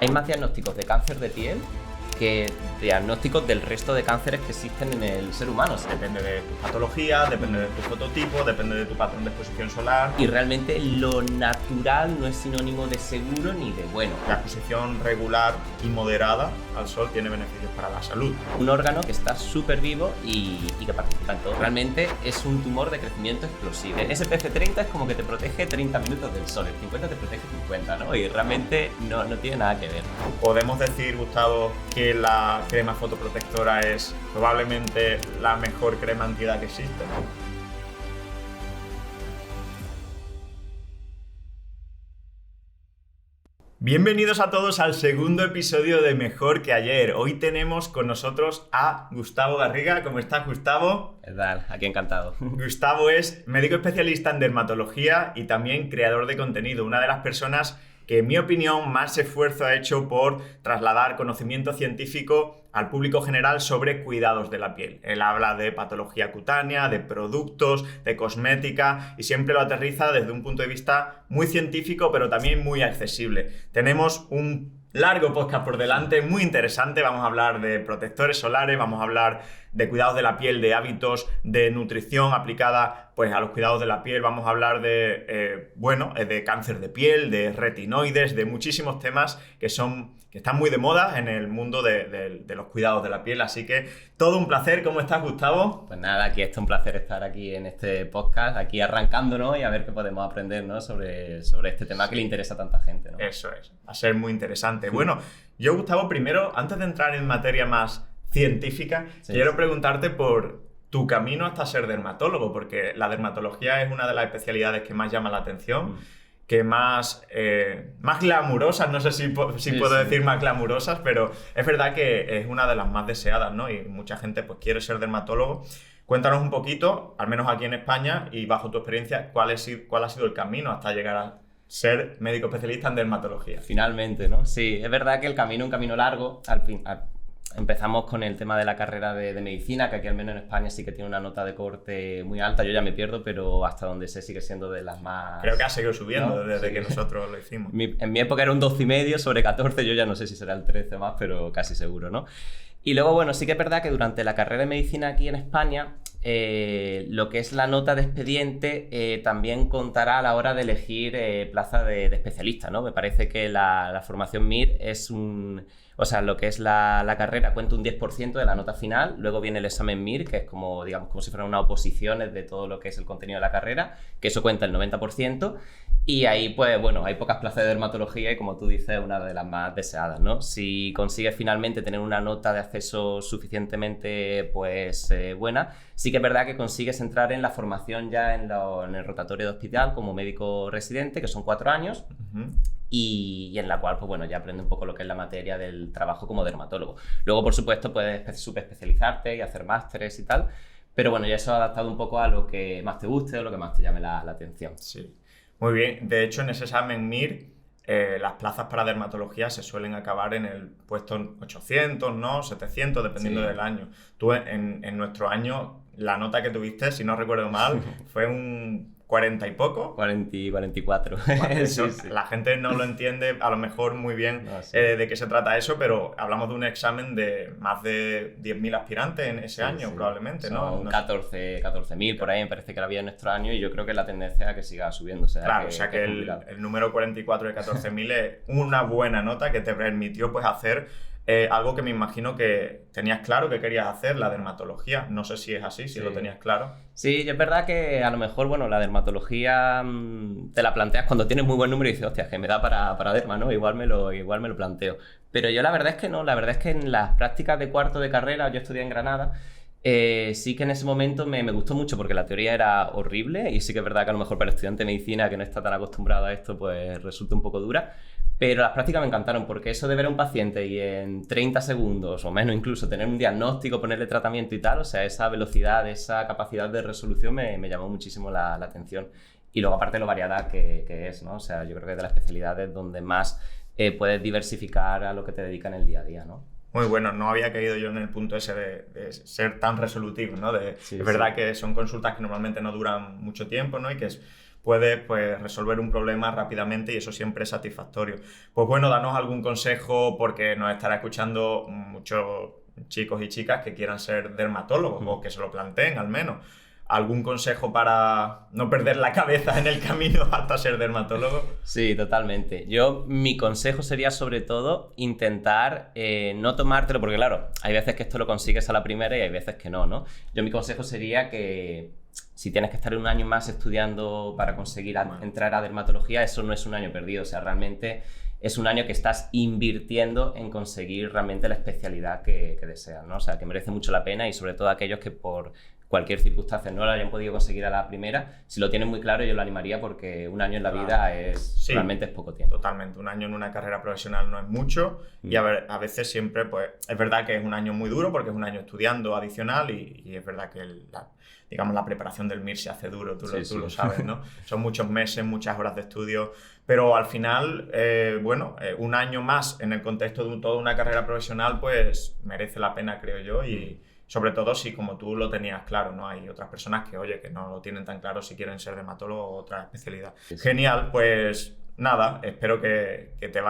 Hay más diagnósticos de cáncer de piel que diagnósticos del resto de cánceres que existen en el ser humano. Depende de tu patología, depende de tu fototipo, depende de tu patrón de exposición solar. Y realmente lo natural no es sinónimo de seguro ni de bueno. La exposición regular y moderada al sol tiene beneficios para la salud. Un órgano que está súper vivo y que participa en todo. Realmente es un tumor de crecimiento explosivo. El SPF 30 es como que te protege 30 minutos del sol, el 50 te protege 50, ¿no? Y realmente no tiene nada que ver. Podemos decir, Gustavo, que la crema fotoprotectora es probablemente la mejor crema antiedad que existe. Bienvenidos a todos al segundo episodio de Mejor que Ayer. Hoy tenemos con nosotros a Gustavo Garriga. ¿Cómo estás, Gustavo? ¿Qué tal? Aquí encantado. Gustavo es médico especialista en dermatología y también creador de contenido. Una de las personas que, en mi opinión, más esfuerzo ha hecho por trasladar conocimiento científico al público general sobre cuidados de la piel. Él habla de patología cutánea, de productos, de cosmética y siempre lo aterriza desde un punto de vista muy científico, pero también muy accesible. Tenemos un largo podcast por delante, muy interesante. Vamos a hablar de protectores solares, vamos a hablar de cuidados de la piel, de hábitos de nutrición aplicada pues a los cuidados de la piel. Vamos a hablar de cáncer de piel, de retinoides, de muchísimos temas que están muy de moda en el mundo de los cuidados de la piel. Así que todo un placer. ¿Cómo estás, Gustavo? Pues nada, aquí es un placer estar aquí en este podcast, aquí arrancándonos y a ver qué podemos aprender, ¿no? sobre este tema que le interesa a tanta gente, ¿no? Eso es, va a ser muy interesante. Bueno, yo, Gustavo, primero, antes de entrar en materia más científica, quiero preguntarte por tu camino hasta ser dermatólogo, porque la dermatología es una de las especialidades que más llama la atención, que más glamurosas, no sé si puedo decir más glamurosas, pero es verdad que es una de las más deseadas, ¿no? Y mucha gente pues quiere ser dermatólogo. Cuéntanos un poquito, al menos aquí en España y bajo tu experiencia, cuál ha sido el camino hasta llegar a ser médico especialista en dermatología. Finalmente, ¿no? Sí, es verdad que el camino es un camino largo. Empezamos con el tema de la carrera de medicina, que aquí al menos en España sí que tiene una nota de corte muy alta. Yo ya me pierdo, pero hasta donde sé sigue siendo de las más... Creo que ha seguido subiendo, ¿no? Desde sí, que nosotros lo hicimos. En mi época era un 12,5 sobre 14, yo ya no sé si será el 13 más, pero casi seguro, ¿no? Y luego, bueno, sí que es verdad que durante la carrera de medicina aquí en España, lo que es la nota de expediente también contará a la hora de elegir plaza de especialista, ¿no? Me parece que la formación MIR es lo que es la carrera cuenta un 10% de la nota final, luego viene el examen MIR, que es como si fueran unas oposiciones de todo lo que es el contenido de la carrera, que eso cuenta el 90%, y ahí, pues bueno, hay pocas plazas de dermatología y, como tú dices, una de las más deseadas, ¿no? Si consigues finalmente tener una nota de acceso suficientemente, buena, sí que es verdad que consigues entrar en la formación ya en el rotatorio de hospital como médico residente, que son 4 años, y en la cual, pues bueno, ya aprende un poco lo que es la materia del trabajo como dermatólogo. Luego, por supuesto, puedes subespecializarte y hacer másteres y tal, pero bueno, ya eso adaptado un poco a lo que más te guste o lo que más te llame la atención. Sí. Muy bien. De hecho, en ese examen MIR, las plazas para dermatología se suelen acabar en el puesto 800, ¿no? 700, dependiendo del año. Tú, en nuestro año, la nota que tuviste, si no recuerdo mal, fue un 40 y poco. 44. Eso, sí. La gente no lo entiende a lo mejor muy bien de qué se trata eso, pero hablamos de un examen de más de 10.000 aspirantes en ese año, probablemente, ¿no? 14.000 por ahí, me parece que la había en nuestro año, y yo creo que la tendencia es que siga subiendo. Claro, que el número 44 de 14.000 es una buena nota que te permitió pues hacer algo que me imagino que tenías claro que querías hacer, la dermatología. No sé si es así, si lo tenías claro. Sí, es verdad que a lo mejor, bueno, la dermatología te la planteas cuando tienes muy buen número y dices, hostia, que me da para derma, ¿no? Igual me lo planteo. Pero yo la verdad es que no, la verdad es que en las prácticas de cuarto de carrera, yo estudié en Granada, sí que en ese momento me gustó mucho porque la teoría era horrible, y sí que es verdad que a lo mejor para el estudiante de medicina que no está tan acostumbrado a esto, pues resulta un poco dura. Pero las prácticas me encantaron, porque eso de ver a un paciente y en 30 segundos o menos incluso tener un diagnóstico, ponerle tratamiento y tal, o sea, esa velocidad, esa capacidad de resolución me llamó muchísimo la atención. Y luego, aparte, lo variada que es, ¿no? O sea, yo creo que es de las especialidades donde más puedes diversificar a lo que te dedican en el día a día, ¿no? Muy bueno, no había caído yo en el punto ese de ser tan resolutivo, ¿no? Es verdad que son consultas que normalmente no duran mucho tiempo, ¿no? Y que es puedes pues, resolver un problema rápidamente y eso siempre es satisfactorio. Pues bueno, danos algún consejo porque nos estará escuchando muchos chicos y chicas que quieran ser dermatólogos o que se lo planteen al menos. ¿Algún consejo para no perder la cabeza en el camino hasta ser dermatólogo? Sí, totalmente. Mi consejo sería sobre todo intentar no tomártelo, porque claro, hay veces que esto lo consigues a la primera y hay veces que no, ¿no? Mi consejo sería que si tienes que estar un año más estudiando para conseguir entrar a dermatología, eso no es un año perdido, o sea, realmente es un año que estás invirtiendo en conseguir realmente la especialidad que deseas, ¿no? O sea, que merece mucho la pena y sobre todo aquellos que por cualquier circunstancia no lo hayan podido conseguir a la primera, si lo tienen muy claro yo lo animaría porque un año en la vida realmente es poco tiempo. Totalmente, un año en una carrera profesional no es mucho y a veces siempre, pues es verdad que es un año muy duro porque es un año estudiando adicional y es verdad que digamos, la preparación del MIR se hace duro, tú lo sabes, ¿no? Son muchos meses, muchas horas de estudio, pero al final, un año más en el contexto de toda una carrera profesional, pues merece la pena, creo yo, y sobre todo si como tú lo tenías claro, ¿no? Hay otras personas que, oye, que no lo tienen tan claro si quieren ser dermatólogo o otra especialidad. Sí. Genial, pues nada, espero que te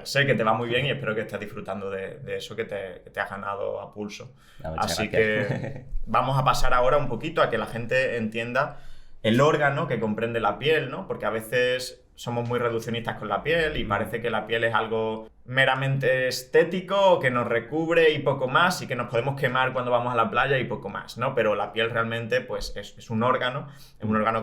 sé que te va muy bien y espero que estés disfrutando de eso que te has ganado a pulso. Así que vamos a pasar ahora un poquito a que la gente entienda el órgano que comprende la piel, ¿no? Porque a veces somos muy reduccionistas con la piel y parece que la piel es algo meramente estético, que nos recubre y poco más, y que nos podemos quemar cuando vamos a la playa y poco más, ¿no? Pero la piel realmente pues, es un órgano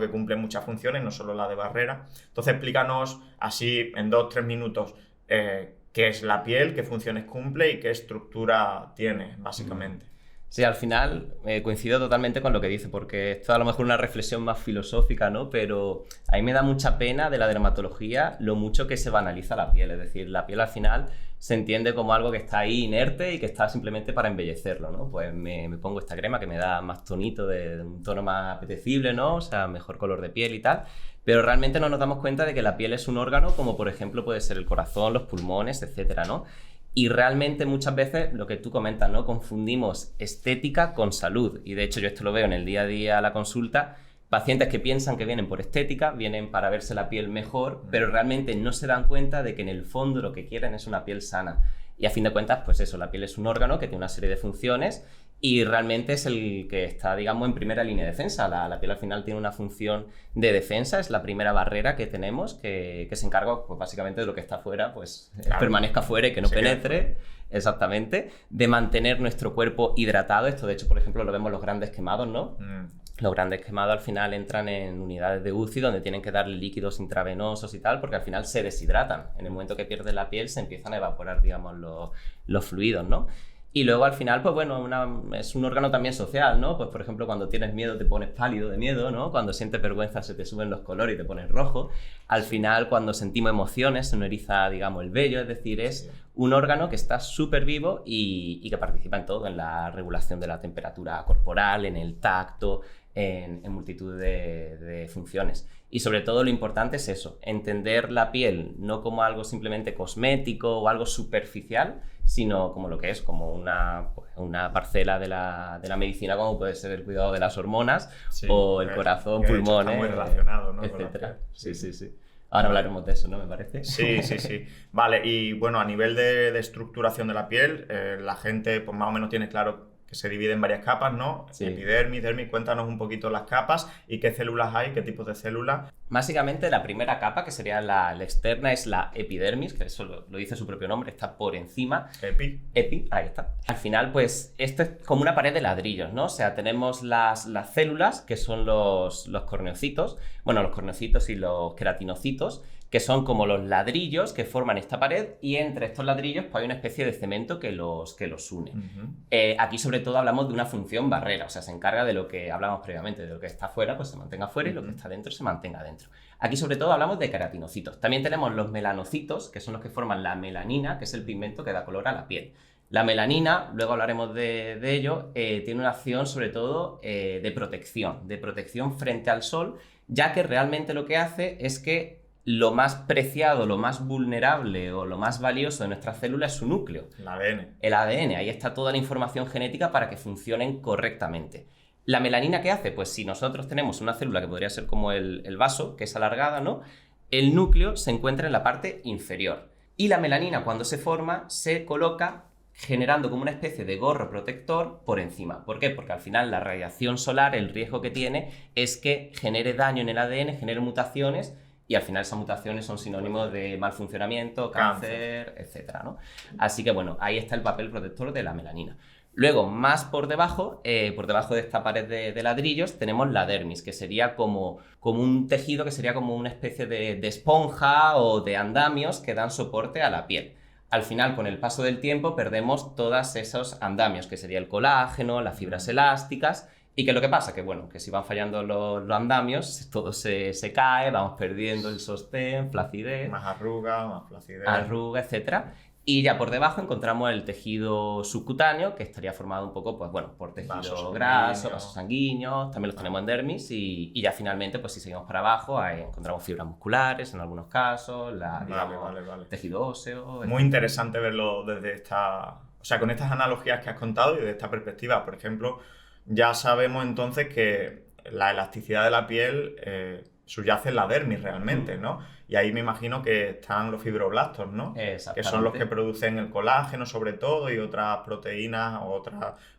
que cumple muchas funciones, no solo la de barrera. Entonces explícanos así en 2-3 minutos qué es la piel, qué funciones cumple y qué estructura tiene, básicamente. Sí, al final coincido totalmente con lo que dice, porque esto a lo mejor es una reflexión más filosófica, ¿no? Pero a mí me da mucha pena de la dermatología lo mucho que se banaliza la piel. Es decir, la piel al final se entiende como algo que está ahí inerte y que está simplemente para embellecerlo, ¿no? Pues me pongo esta crema que me da más tonito, de un tono más apetecible, ¿no? O sea, mejor color de piel y tal. Pero realmente no nos damos cuenta de que la piel es un órgano como, por ejemplo, puede ser el corazón, los pulmones, etcétera, ¿no? Y realmente muchas veces, lo que tú comentas, ¿no? Confundimos estética con salud. Y de hecho yo esto lo veo en el día a día a la consulta. Pacientes que piensan que vienen por estética, vienen para verse la piel mejor, pero realmente no se dan cuenta de que en el fondo lo que quieren es una piel sana. Y a fin de cuentas, pues eso, la piel es un órgano que tiene una serie de funciones y realmente es el que está, digamos, en primera línea de defensa. La piel al final tiene una función de defensa, es la primera barrera que tenemos que se encarga, pues básicamente de lo que está afuera, pues claro, permanezca fuera y que no penetre. Exactamente, de mantener nuestro cuerpo hidratado. Esto de hecho, por ejemplo, lo vemos los grandes quemados, ¿no? Los grandes quemados al final entran en unidades de UCI donde tienen que darle líquidos intravenosos y tal, porque al final se deshidratan. En el momento que pierden la piel se empiezan a evaporar, digamos, los fluidos, ¿no? Y luego al final, pues bueno, es un órgano también social, ¿no? Pues por ejemplo, cuando tienes miedo te pones pálido de miedo, ¿no? Cuando sientes vergüenza se te suben los colores y te pones rojo. Al final, cuando sentimos emociones se nos eriza, digamos, el vello. Es decir, es un órgano que está súper vivo y que participa en todo, en la regulación de la temperatura corporal, en el tacto, en multitud de funciones. Y sobre todo lo importante es eso, entender la piel no como algo simplemente cosmético o algo superficial, sino como lo que es, como una parcela de la medicina, como puede ser el cuidado de las hormonas o el corazón, pulmones, está muy relacionado, ¿no? etcétera. Sí. Ahora hablaremos de eso, ¿no? Me parece. Sí. Vale, y bueno, a nivel de estructuración de la piel, la gente pues más o menos tiene claro que se divide en varias capas, ¿no? Sí. Epidermis, dermis, cuéntanos un poquito las capas y qué células hay, qué tipos de células. Básicamente la primera capa, que sería la externa, es la epidermis, que eso lo dice su propio nombre, está por encima. Epi, ahí está. Al final, pues, esto es como una pared de ladrillos, ¿no? O sea, tenemos las células, que son los corneocitos, bueno, los corneocitos y los queratinocitos, que son como los ladrillos que forman esta pared y entre estos ladrillos pues, hay una especie de cemento que los une. Aquí sobre todo hablamos de una función barrera, o sea, se encarga de lo que hablamos previamente, de lo que está afuera pues se mantenga afuera y lo que está dentro se mantenga dentro. Aquí sobre todo hablamos de queratinocitos. También tenemos los melanocitos, que son los que forman la melanina, que es el pigmento que da color a la piel. La melanina, luego hablaremos de ello, tiene una acción sobre todo de protección frente al sol, ya que realmente lo que hace es que lo más preciado, lo más vulnerable o lo más valioso de nuestra célula es su núcleo. El ADN. El ADN, ahí está toda la información genética para que funcionen correctamente. ¿La melanina qué hace? Pues si nosotros tenemos una célula que podría ser como el vaso, que es alargada, ¿no? El núcleo se encuentra en la parte inferior. Y la melanina, cuando se forma, se coloca generando como una especie de gorro protector por encima. ¿Por qué? Porque al final la radiación solar, el riesgo que tiene es que genere daño en el ADN, genere mutaciones, y al final esas mutaciones son sinónimos de mal funcionamiento, cáncer, etcétera, ¿no? Así que bueno, ahí está el papel protector de la melanina. Luego, más por debajo de esta pared de ladrillos, tenemos la dermis, que sería como un tejido que sería como una especie de esponja o de andamios que dan soporte a la piel. Al final, con el paso del tiempo, perdemos todos esos andamios, que sería el colágeno, las fibras elásticas, y que lo que pasa, que bueno, que si van fallando los andamios, todo se cae, vamos perdiendo el sostén, flacidez. Más arruga, más flacidez. Arruga, etcétera. Y ya por debajo encontramos el tejido subcutáneo, que estaría formado un poco, pues bueno, por tejido graso, vasos sanguíneos, también los tenemos en dermis, y ya finalmente, pues si seguimos para abajo, ahí encontramos fibras musculares en algunos casos, tejido óseo. Muy interesante verlo desde con estas analogías que has contado y desde esta perspectiva. Por ejemplo, ya sabemos entonces que la elasticidad de la piel subyace en la dermis realmente, ¿no? Y ahí me imagino que están los fibroblastos, ¿no? Que son los que producen el colágeno sobre todo y otras proteínas,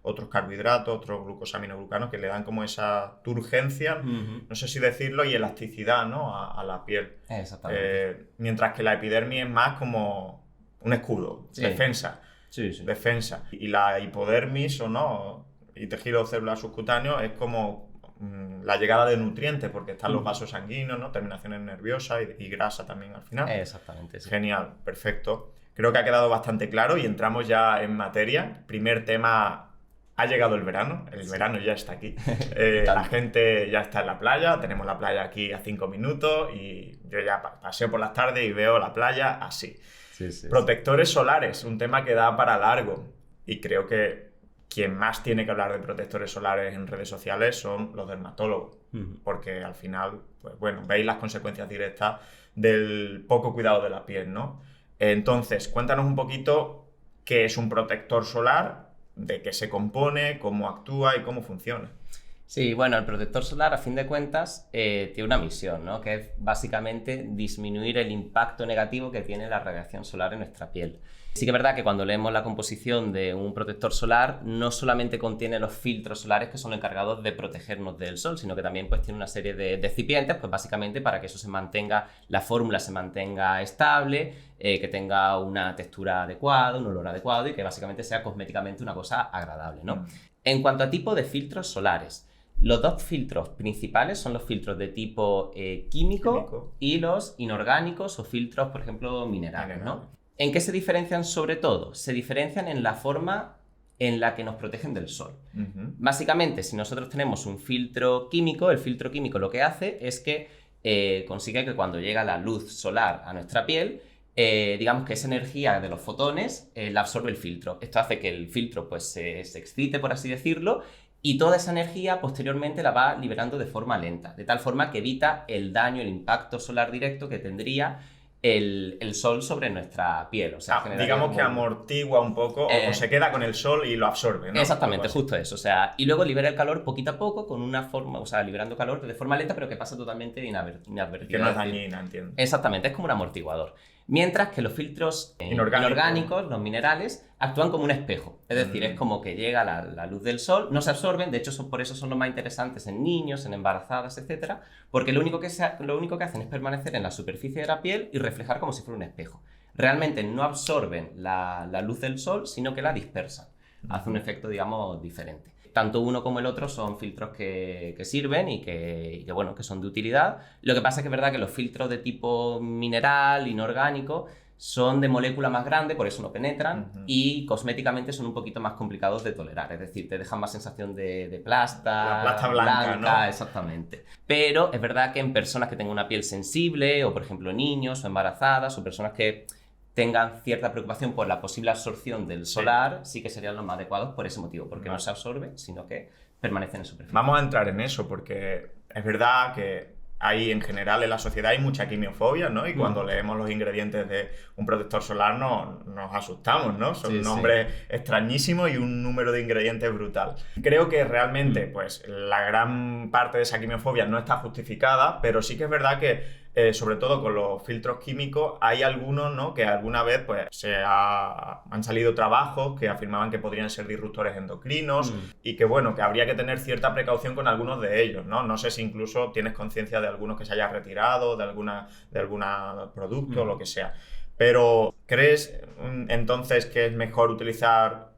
otros carbohidratos, otros glucosaminoglucanos que le dan como esa turgencia, no sé si decirlo, y elasticidad, ¿no? a la piel. Exactamente. Mientras que la epidermis es más como un escudo, defensa. Sí. Defensa. Y la hipodermis y tejido celular subcutáneo es como la llegada de nutrientes, porque están los vasos sanguíneos, ¿no? Terminaciones nerviosas y grasa también al final. Exactamente, sí. Genial, perfecto. Creo que ha quedado bastante claro y entramos ya en materia. Primer tema, ha llegado el verano ya está aquí. La gente ya está en la playa, tenemos la playa aquí a 5 minutos y yo ya paseo por las tardes y veo la playa así. Sí. Protectores solares, un tema que da para largo y creo que quien más tiene que hablar de protectores solares en redes sociales son los dermatólogos, porque al final, pues bueno, veis las consecuencias directas del poco cuidado de la piel, ¿no? Entonces, cuéntanos un poquito qué es un protector solar, de qué se compone, cómo actúa y cómo funciona. Sí, bueno, el protector solar, a fin de cuentas, tiene una misión, ¿no? Que es básicamente disminuir el impacto negativo que tiene la radiación solar en nuestra piel. Sí que es verdad que cuando leemos la composición de un protector solar, no solamente contiene los filtros solares que son encargados de protegernos del sol, sino que también pues, tiene una serie de excipientes, pues básicamente para que eso se mantenga, la fórmula se mantenga estable, que tenga una textura adecuada, un olor adecuado y que básicamente sea cosméticamente una cosa agradable, ¿no? En cuanto a tipo de filtros solares, los dos filtros principales son los filtros de tipo químico y los inorgánicos o filtros, por ejemplo, minerales, ¿no? ¿En qué se diferencian sobre todo? Se diferencian en la forma en la que nos protegen del sol. Básicamente, si nosotros tenemos un filtro químico, el filtro químico lo que hace es que consigue que cuando llega la luz solar a nuestra piel, digamos que esa energía de los fotones la absorbe el filtro. Esto hace que el filtro pues, se excite, por así decirlo, y toda esa energía posteriormente la va liberando de forma lenta, de tal forma que evita el daño, el impacto solar directo que tendría el sol sobre nuestra piel. O sea, digamos que amortigua un poco o se queda con el sol y lo absorbe, ¿no? Exactamente, justo eso. O sea, y luego libera el calor poquito a poco con una forma, o sea, liberando calor de forma lenta, pero que pasa totalmente inadvertida. Que no es dañina, entiendo. Exactamente, es como un amortiguador. Mientras que los filtros inorgánicos, los minerales, actúan como un espejo. Es decir, es como que llega la luz del sol, no se absorben, de hecho por eso son los más interesantes en niños, en embarazadas, etcétera, porque lo único que hacen es permanecer en la superficie de la piel y reflejar como si fuera un espejo. Realmente no absorben la luz del sol, sino que la dispersan. Hace un efecto, digamos, diferente. Tanto uno como el otro son filtros que sirven y que son de utilidad. Lo que pasa es que es verdad que los filtros de tipo mineral, inorgánico, son de molécula más grande, por eso no penetran, y cosméticamente son un poquito más complicados de tolerar. Es decir, te dejan más sensación de plasta. La plasta blanca, ¿no? Exactamente. Pero es verdad que en personas que tengan una piel sensible, o por ejemplo niños o embarazadas, o personas que tengan cierta preocupación por la posible absorción del solar, sí que serían los más adecuados por ese motivo, porque no se absorbe, sino que permanecen en superficie. Vamos a entrar en eso, porque es verdad que hay en general en la sociedad hay mucha quimiofobia, ¿no? Y cuando leemos los ingredientes de un protector solar nos asustamos, ¿no? Son nombres extrañísimos y un número de ingredientes brutal. Creo que realmente, pues, la gran parte de esa quimiofobia no está justificada, pero sí que es verdad que sobre todo con los filtros químicos, hay algunos, ¿no? Que alguna vez pues, han salido trabajos que afirmaban que podrían ser disruptores endocrinos y que, bueno, que habría que tener cierta precaución con algunos de ellos, ¿no? No sé si incluso tienes conciencia de algunos que se haya retirado, de alguna producto o lo que sea. Pero, ¿crees entonces que es mejor utilizar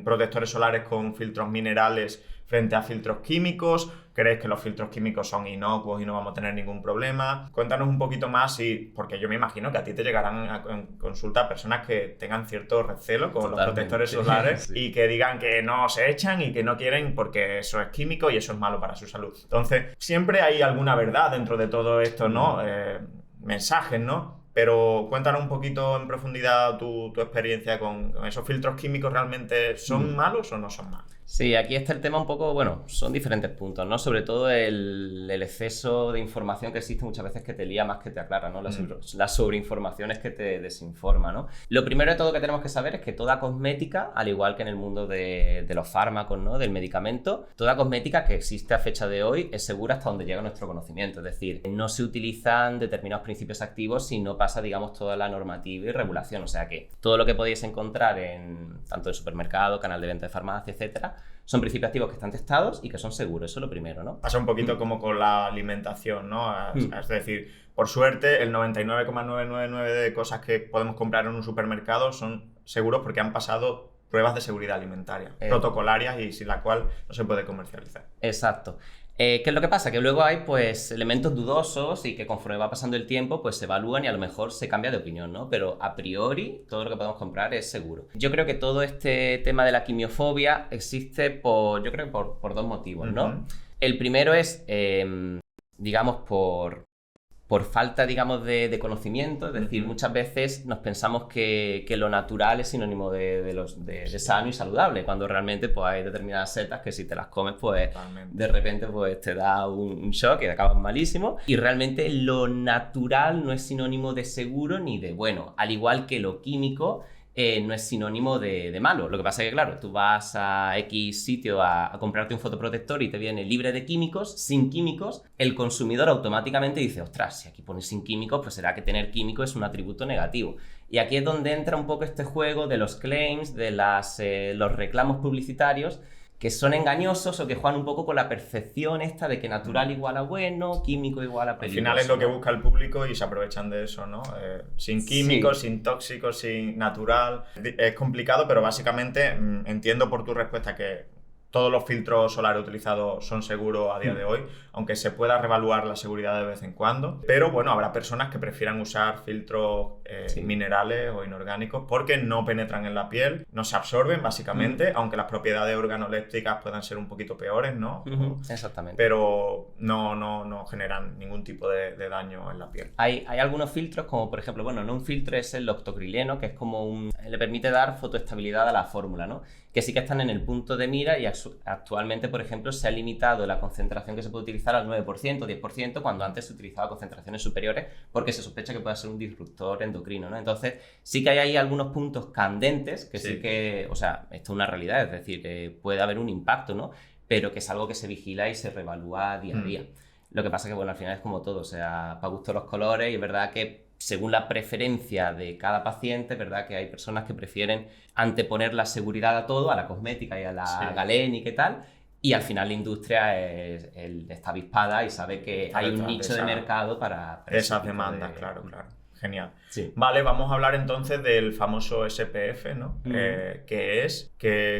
protectores solares con filtros minerales frente a filtros químicos? ¿Crees que los filtros químicos son inocuos y no vamos a tener ningún problema? Cuéntanos un poquito más, porque yo me imagino que a ti te llegarán en consulta personas que tengan cierto recelo con los protectores solares y que digan que no se echan y que no quieren porque eso es químico y eso es malo para su salud. Entonces, siempre hay alguna verdad dentro de todo esto, ¿no? Mensajes, ¿no? Pero cuéntanos un poquito en profundidad tu experiencia con esos filtros químicos. ¿Realmente son malos o no son malos? Sí, aquí está el tema un poco, bueno, son diferentes puntos, ¿no? Sobre todo el exceso de información que existe muchas veces que te lía más que te aclara, ¿no? La sobreinformación es que te desinforma, ¿no? Lo primero de todo que tenemos que saber es que toda cosmética, al igual que en el mundo de los fármacos, ¿no? Del medicamento, toda cosmética que existe a fecha de hoy es segura hasta donde llega nuestro conocimiento. Es decir, no se utilizan determinados principios activos si no pasa, digamos, toda la normativa y regulación. O sea que todo lo que podéis encontrar tanto en supermercado, canal de venta de farmacia, etcétera, son principios activos que están testados y que son seguros. Eso es lo primero, ¿no? Pasa un poquito como con la alimentación, ¿no? Es decir, por suerte, el 99,999 de cosas que podemos comprar en un supermercado son seguros porque han pasado pruebas de seguridad alimentaria, protocolarias y sin la cual no se puede comercializar. Exacto. ¿Qué es lo que pasa? Que luego hay pues elementos dudosos y que conforme va pasando el tiempo pues se evalúan y a lo mejor se cambia de opinión, ¿no? Pero a priori todo lo que podemos comprar es seguro. Yo creo que todo este tema de la quimiofobia existe por dos motivos, ¿no? El primero es, digamos, por falta, digamos, de conocimiento. Es decir, muchas veces nos pensamos que lo natural es sinónimo de sano y saludable, cuando realmente pues, hay determinadas setas que si te las comes, pues de repente pues, te da un shock y acabas malísimo. Y realmente lo natural no es sinónimo de seguro ni de bueno, al igual que lo químico no es sinónimo de malo. Lo que pasa es que, claro, tú vas a X sitio a comprarte un fotoprotector y te viene libre de químicos, sin químicos. El consumidor automáticamente dice, ostras, si aquí pones sin químicos, pues será que tener químicos es un atributo negativo. Y aquí es donde entra un poco este juego de los claims, de los reclamos publicitarios, que son engañosos o que juegan un poco con la percepción esta de que natural igual a bueno, químico igual a peligroso. Al final es lo que busca el público y se aprovechan de eso, ¿no? Sin químicos, sin tóxicos, sin natural. Es complicado, pero básicamente entiendo por tu respuesta que todos los filtros solares utilizados son seguros a día de hoy, aunque se pueda reevaluar la seguridad de vez en cuando. Pero bueno, habrá personas que prefieran usar filtros minerales o inorgánicos porque no penetran en la piel, no se absorben básicamente, aunque las propiedades organolépticas puedan ser un poquito peores, ¿no? Exactamente. Pero no generan ningún tipo de daño en la piel. Hay algunos filtros, como por ejemplo, bueno, no un filtro, es el octocrileno, que es como le permite dar fotoestabilidad a la fórmula, ¿no? Que sí que están en el punto de mira y actualmente, por ejemplo, se ha limitado la concentración que se puede utilizar al 9%, 10%, cuando antes se utilizaba concentraciones superiores porque se sospecha que puede ser un disruptor endocrino, ¿no? Entonces, sí que hay ahí algunos puntos candentes que sí que, o sea, esto es una realidad, es decir, puede haber un impacto, ¿no? Pero que es algo que se vigila y se reevalúa día a día. Lo que pasa es que, bueno, al final es como todo, o sea, para gusto los colores y es verdad que según la preferencia de cada paciente, ¿verdad? Que hay personas que prefieren anteponer la seguridad a todo, a la cosmética y a la galénica y tal, y al final la industria está avispada y sabe que hay un nicho de mercado para esas demandas, claro. Genial. Sí. Vale, vamos a hablar entonces del famoso SPF, ¿no? ¿Qué es?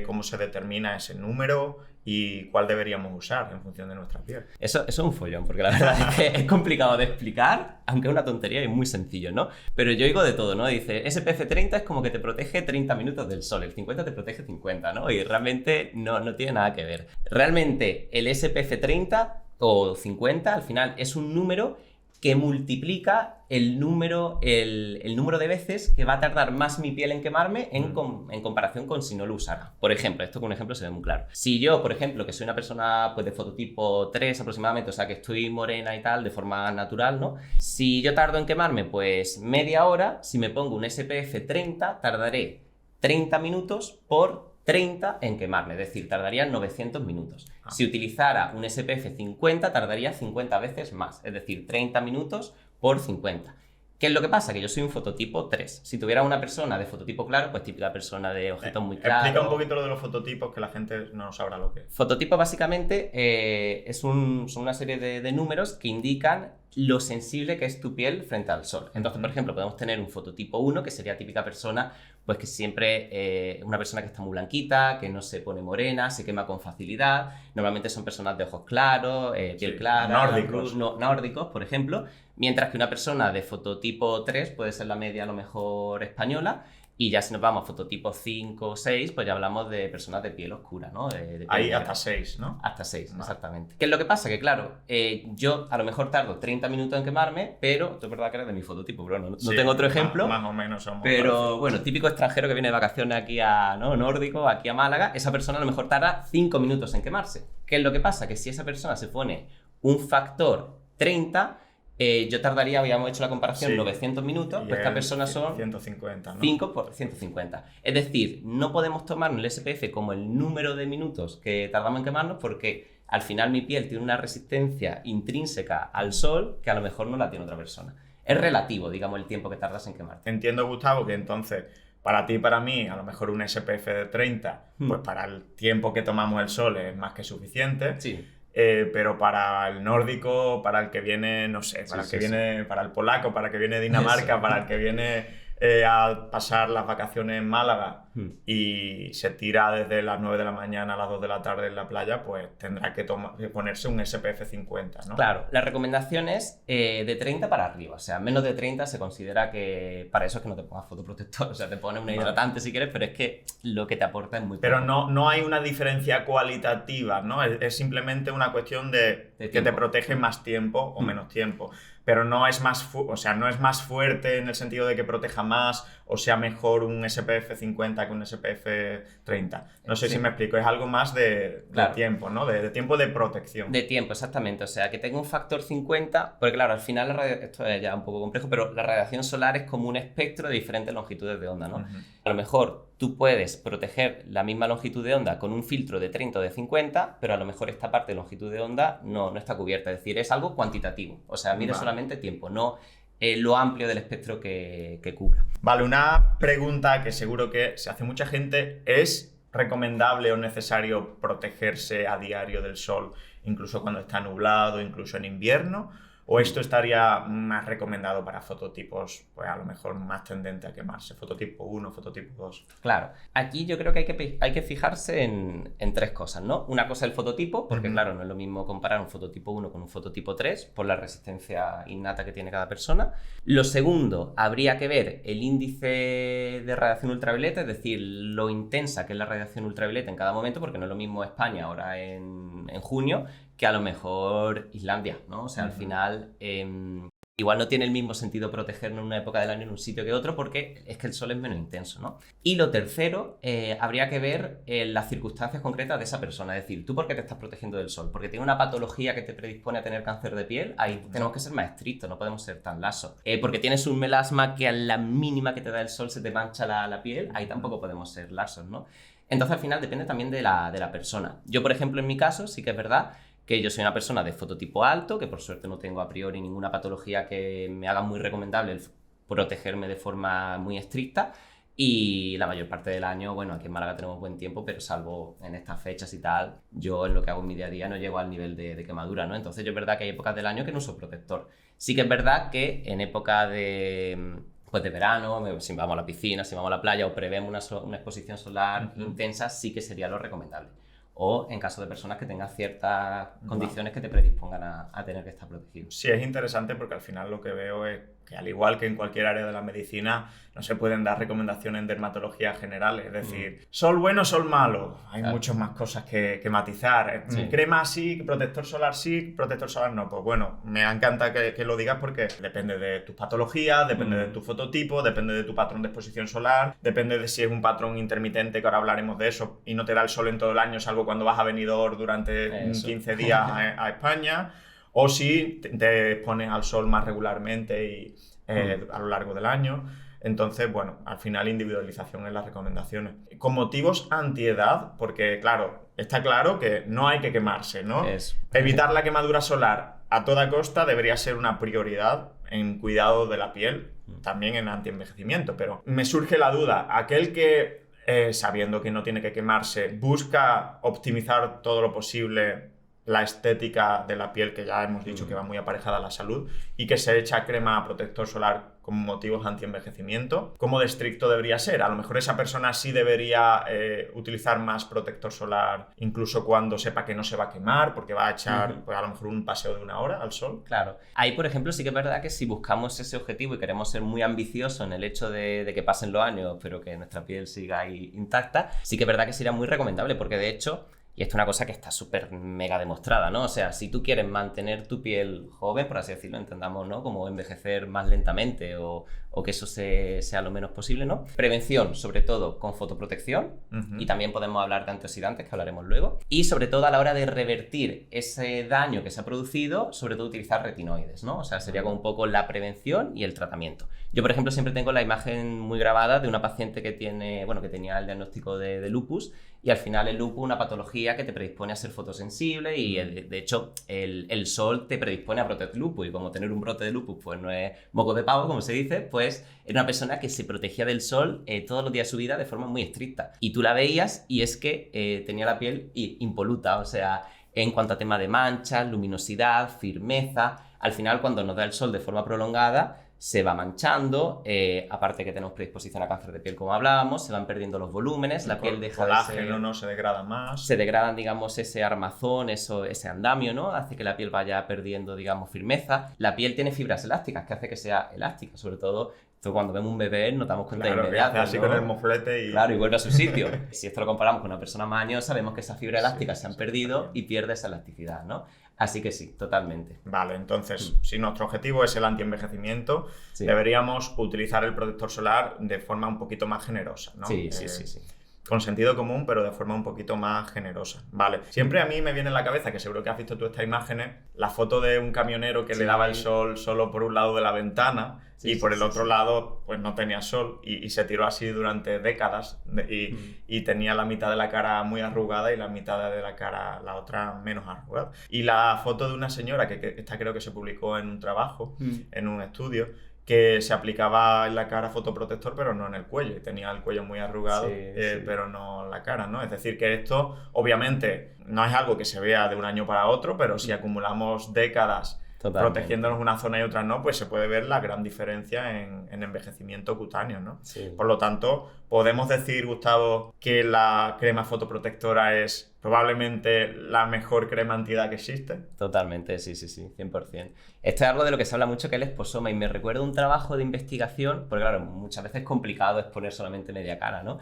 ¿Cómo se determina ese número? ¿Y cuál deberíamos usar en función de nuestra piel? Eso es un follón, porque la verdad es que es complicado de explicar, aunque es una tontería y es muy sencillo, ¿no? Pero yo digo de todo, ¿no? Dice, SPF 30 es como que te protege 30 minutos del sol, el 50 te protege 50, ¿no? Y realmente no tiene nada que ver. Realmente el SPF 30 o 50 al final es un número que multiplica el número de veces que va a tardar más mi piel en quemarme en comparación con si no lo usara. Por ejemplo, esto con un ejemplo se ve muy claro. Si yo, por ejemplo, que soy una persona pues, de fototipo 3 aproximadamente, o sea que estoy morena y tal, de forma natural, ¿no? Si yo tardo en quemarme pues media hora, si me pongo un SPF 30, tardaré 30 minutos por 30 en quemarme, es decir, tardaría 900 minutos. Si utilizara un SPF 50, tardaría 50 veces más, es decir, 30 minutos por 50. ¿Qué es lo que pasa? Que yo soy un fototipo 3. Si tuviera una persona de fototipo claro, pues típica persona de ojitos muy claros. Explica un poquito lo de los fototipos, que la gente no sabrá lo que es. Fototipo básicamente son una serie de números que indican lo sensible que es tu piel frente al sol. Entonces, por ejemplo, podemos tener un fototipo 1, que sería típica persona, pues que siempre, una persona que está muy blanquita, que no se pone morena, se quema con facilidad. Normalmente son personas de ojos claros, piel clara, nórdicos, por ejemplo. Mientras que una persona de fototipo 3 puede ser la media a lo mejor española. Y ya si nos vamos a fototipo 5 o 6, pues ya hablamos de personas de piel oscura, ¿no? Ahí hasta 6, ¿no? Hasta 6, exactamente. ¿Qué es lo que pasa? Que claro, yo a lo mejor tardo 30 minutos en quemarme, pero es verdad que eres de mi fototipo, bro. No tengo otro ejemplo. Más o menos somos. Pero parecidos. bueno, típico extranjero que viene de vacaciones aquí a nórdico, aquí a Málaga, esa persona a lo mejor tarda 5 minutos en quemarse. ¿Qué es lo que pasa? Que si esa persona se pone un factor 30... yo tardaría, habíamos hecho la comparación, 900 minutos, pues esta persona son 150, ¿no? 5 por 150. Es decir, no podemos tomarnos el SPF como el número de minutos que tardamos en quemarnos porque al final mi piel tiene una resistencia intrínseca al sol que a lo mejor no la tiene otra persona. Es relativo, digamos, el tiempo que tardas en quemarte. Entiendo, Gustavo, que entonces para ti y para mí, a lo mejor un SPF de 30, pues para el tiempo que tomamos el sol es más que suficiente. Sí. Pero para el nórdico, para el que viene, no sé, para para el polaco, para el que viene de Dinamarca, para el que viene a pasar las vacaciones en Málaga y se tira desde las 9 de la mañana a las 2 de la tarde en la playa, pues tendrá que ponerse un SPF 50, ¿no? Claro, la recomendación es de 30 para arriba, o sea, menos de 30 se considera que para eso es que no te pongas fotoprotector, o sea, te pones un hidratante si quieres, pero es que lo que te aporta es muy poco. Pero no hay una diferencia cualitativa, ¿no? Es simplemente una cuestión de que te protege más tiempo o menos tiempo. Pero no es no es más fuerte en el sentido de que proteja más o sea mejor un SPF 50 que un SPF 30. No sé si me explico, es algo más de tiempo, ¿no? De tiempo de protección. De tiempo, exactamente. O sea, que tenga un factor 50, porque claro, al final esto es ya un poco complejo, pero la radiación solar es como un espectro de diferentes longitudes de onda, ¿no? A lo mejor tú puedes proteger la misma longitud de onda con un filtro de 30 o de 50, pero a lo mejor esta parte de longitud de onda no está cubierta. Es decir, es algo cuantitativo. O sea, mide solamente tiempo, no lo amplio del espectro que cubra. Vale, una pregunta que seguro que se hace mucha gente. ¿Es recomendable o necesario protegerse a diario del sol, incluso cuando está nublado, incluso en invierno? ¿O esto estaría más recomendado para fototipos, pues a lo mejor más tendente a quemarse? Fototipo 1, fototipo 2. Claro, aquí yo creo que hay que fijarse en tres cosas, ¿no? Una cosa es el fototipo, porque claro, no es lo mismo comparar un fototipo 1 con un fototipo 3 por la resistencia innata que tiene cada persona. Lo segundo, habría que ver el índice de radiación ultravioleta, es decir, lo intensa que es la radiación ultravioleta en cada momento, porque no es lo mismo España ahora en junio que a lo mejor Islandia, ¿no? O sea, al final igual no tiene el mismo sentido protegernos en una época del año en un sitio que otro porque es que el sol es menos intenso, ¿no? Y lo tercero, habría que ver las circunstancias concretas de esa persona. Es decir, ¿tú por qué te estás protegiendo del sol? ¿Porque tiene una patología que te predispone a tener cáncer de piel? Ahí tenemos que ser más estrictos, no podemos ser tan laxos. ¿Porque tienes un melasma que a la mínima que te da el sol se te mancha la piel? Ahí tampoco podemos ser laxos, ¿no? Entonces, al final, depende también de la persona. Yo, por ejemplo, en mi caso, sí que es verdad que yo soy una persona de fototipo alto, que por suerte no tengo a priori ninguna patología que me haga muy recomendable el protegerme de forma muy estricta, y la mayor parte del año, bueno, aquí en Málaga tenemos buen tiempo, pero salvo en estas fechas y tal, yo en lo que hago en mi día a día no llego al nivel de quemadura, ¿no? Entonces yo es verdad que hay épocas del año que no uso protector. Sí que es verdad que en época de verano, si vamos a la piscina, si vamos a la playa o prevemos una exposición solar intensa, sí que sería lo recomendable. O en caso de personas que tengan ciertas condiciones que te predispongan a tener que estar protegido. Sí, es interesante porque al final lo que veo es que al igual que en cualquier área de la medicina, no se pueden dar recomendaciones en dermatología general, es decir, sol bueno, sol malo. Hay muchas más cosas que matizar. Sí. Crema sí, protector solar no. Pues bueno, me encanta que lo digas porque depende de tus patologías, depende de tu fototipo, depende de tu patrón de exposición solar, depende de si es un patrón intermitente, que ahora hablaremos de eso, y no te da el sol en todo el año, salvo cuando vas a Benidorm durante 15 días a España, o si te expones al sol más regularmente y a lo largo del año. Entonces, bueno, al final individualización en las recomendaciones. Con motivos antiedad, porque claro, está claro que no hay que quemarse, ¿no? Evitar la quemadura solar a toda costa debería ser una prioridad en cuidado de la piel, también en antienvejecimiento, pero me surge la duda, aquel que, sabiendo que no tiene que quemarse, busca optimizar todo lo posible la estética de la piel, que ya hemos dicho que va muy aparejada a la salud, y que se echa crema protector solar con motivos anti-envejecimiento, ¿cómo de estricto debería ser? A lo mejor esa persona sí debería utilizar más protector solar incluso cuando sepa que no se va a quemar, porque va a echar pues, a lo mejor un paseo de 1 hora al sol. Claro. Ahí, por ejemplo, sí que es verdad que si buscamos ese objetivo y queremos ser muy ambiciosos en el hecho de que pasen los años, pero que nuestra piel siga ahí intacta, sí que es verdad que sería muy recomendable, porque de hecho... Y esto es una cosa que está súper mega demostrada, ¿no? O sea, si tú quieres mantener tu piel joven, por así decirlo, entendamos, ¿no? Como envejecer más lentamente o que eso sea lo menos posible, ¿no? Prevención, sobre todo con fotoprotección, y también podemos hablar de antioxidantes, que hablaremos luego. Y sobre todo a la hora de revertir ese daño que se ha producido, sobre todo utilizar retinoides, ¿no? O sea, sería como un poco la prevención y el tratamiento. Yo, por ejemplo, siempre tengo la imagen muy grabada de una paciente que tenía el diagnóstico de lupus, y al final el lupus es una patología que te predispone a ser fotosensible y de hecho el sol te predispone a brotes de lupus, y como tener un brote de lupus pues no es moco de pavo, como se dice, pues era una persona que se protegía del sol todos los días de su vida de forma muy estricta, y tú la veías y es que tenía la piel impoluta, o sea, en cuanto a tema de manchas, luminosidad, firmeza, al final cuando nos da el sol de forma prolongada se va manchando, aparte que tenemos predisposición a cáncer de piel, como hablábamos, se van perdiendo los volúmenes, la piel deja de ser... colágeno no se degrada más. Se degradan, digamos, ese armazón, ese andamio, ¿no? Hace que la piel vaya perdiendo, digamos, firmeza. La piel tiene fibras elásticas, que hace que sea elástica, sobre todo... Esto cuando vemos un bebé nos damos cuenta de inmediato, que hace así, ¿no? Con el moflete y... Claro, y vuelve a su sitio. Si esto lo comparamos con una persona más añosa, vemos que esas fibras elásticas se han perdido y pierde esa elasticidad, ¿no? Así que sí, totalmente. Vale, entonces, si nuestro objetivo es el antienvejecimiento, deberíamos utilizar el protector solar de forma un poquito más generosa, ¿no? Sí. Con sentido común, pero de forma un poquito más generosa. Vale. Siempre a mí me viene en la cabeza, que seguro que has visto tú estas imágenes, la foto de un camionero que le daba el sol solo por un lado de la ventana y por el otro lado pues no tenía sol y se tiró así durante décadas y tenía la mitad de la cara muy arrugada y la mitad de la cara, la otra, menos arrugada. Y la foto de una señora, que esta creo que se publicó en un trabajo, en un estudio, que se aplicaba en la cara fotoprotector pero no en el cuello, y tenía el cuello muy arrugado, pero no la cara, ¿no? Es decir, que esto obviamente no es algo que se vea de un año para otro, pero si acumulamos décadas protegiéndonos una zona y otra no, pues se puede ver la gran diferencia en envejecimiento cutáneo, ¿no? Sí. Por lo tanto, podemos decir, Gustavo, que la crema fotoprotectora es probablemente la mejor crema antiedad que existe. Totalmente, sí, 100%. Esto es algo de lo que se habla mucho, que es el esposoma, y me recuerda un trabajo de investigación, porque claro, muchas veces es complicado exponer solamente media cara, ¿no?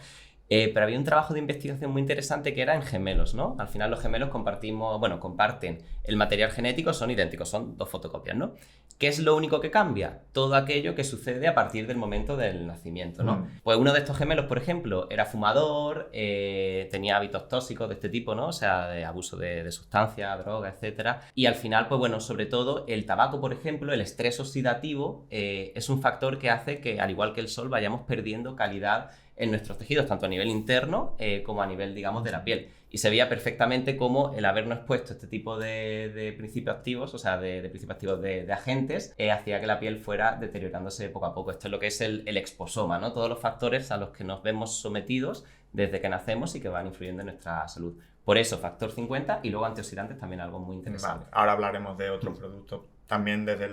Pero había un trabajo de investigación muy interesante que era en gemelos, ¿no? Al final los gemelos comparten el material genético, son idénticos, son 2 fotocopias, ¿no? ¿Qué es lo único que cambia? Todo aquello que sucede a partir del momento del nacimiento, ¿no? Pues uno de estos gemelos, por ejemplo, era fumador, tenía hábitos tóxicos de este tipo, ¿no? O sea, de abuso de sustancias, drogas, etcétera. Y al final, pues bueno, sobre todo el tabaco, por ejemplo, el estrés oxidativo, es un factor que hace que, al igual que el sol, vayamos perdiendo calidad en nuestros tejidos, tanto a nivel interno como a nivel, digamos, de la piel. Y se veía perfectamente cómo el habernos expuesto este tipo de principios activos, o sea, de principios activos de agentes, hacía que la piel fuera deteriorándose poco a poco. Esto es lo que es el exposoma, ¿no? Todos los factores a los que nos vemos sometidos desde que nacemos y que van influyendo en nuestra salud. Por eso, factor 50 y luego antioxidantes, también algo muy interesante. Vale. Ahora hablaremos de otros productos, también desde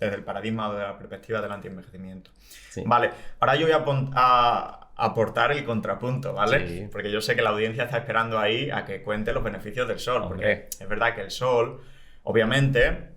el paradigma o de la perspectiva del antienvejecimiento. Sí. Vale, ahora yo voy a aportar el contrapunto, ¿vale? Sí. Porque yo sé que la audiencia está esperando ahí a que cuente los beneficios del sol, porque es verdad que el sol, obviamente,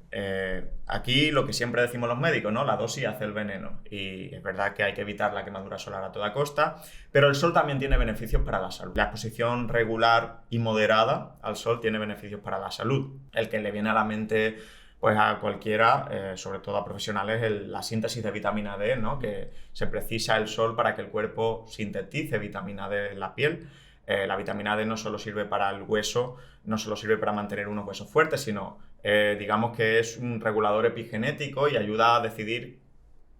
aquí lo que siempre decimos los médicos, ¿no? La dosis hace el veneno. Y es verdad que hay que evitar la quemadura solar a toda costa, pero el sol también tiene beneficios para la salud. La exposición regular y moderada al sol tiene beneficios para la salud. El que le viene a la mente pues a cualquiera, sobre todo a profesionales, la síntesis de vitamina D, ¿no? Que se precisa el sol para que el cuerpo sintetice vitamina D en la piel. La vitamina D no solo sirve para el hueso, no solo sirve para mantener unos huesos fuertes, sino digamos que es un regulador epigenético y ayuda a decidir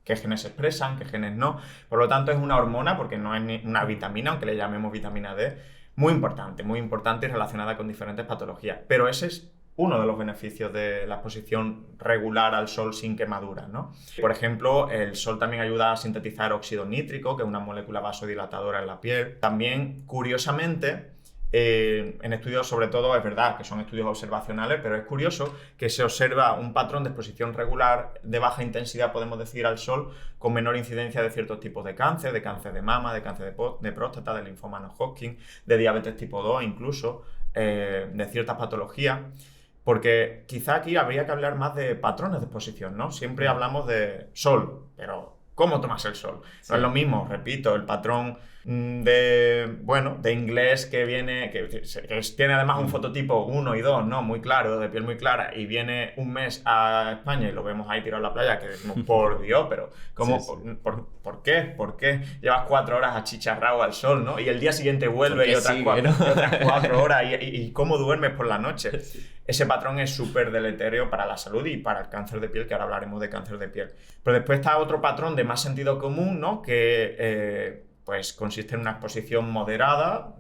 qué genes se expresan, qué genes no. Por lo tanto, es una hormona, porque no es una vitamina, aunque le llamemos vitamina D, muy importante y relacionada con diferentes patologías. Pero ese es uno de los beneficios de la exposición regular al sol sin quemaduras, ¿no? Por ejemplo, el sol también ayuda a sintetizar óxido nítrico, que es una molécula vasodilatadora en la piel. También, curiosamente, en estudios, sobre todo, es verdad que son estudios observacionales, pero es curioso que se observa un patrón de exposición regular de baja intensidad, podemos decir, al sol, con menor incidencia de ciertos tipos de cáncer de mama, de cáncer de próstata, de linfoma no Hodgkin, de diabetes tipo 2 incluso, de ciertas patologías. Porque quizá aquí habría que hablar más de patrones de exposición, ¿no? Siempre hablamos de sol, pero ¿cómo tomas el sol? No es lo mismo, repito, el patrón de inglés que viene, que tiene además un fototipo 1 y 2, ¿no? Muy claro, de piel muy clara, y viene un mes a España y lo vemos ahí tirado en la playa, que por Dios, pero ¿cómo? Sí, sí. ¿Por qué? ¿Por qué llevas 4 horas achicharrado al sol, ¿no? Y el día siguiente vuelve y otras 4 horas, y cómo duermes por la noche. Sí. Ese patrón es súper deleterio para la salud y para el cáncer de piel, que ahora hablaremos de cáncer de piel. Pero después está otro patrón de más sentido común, ¿no? Que pues consiste en una exposición moderada,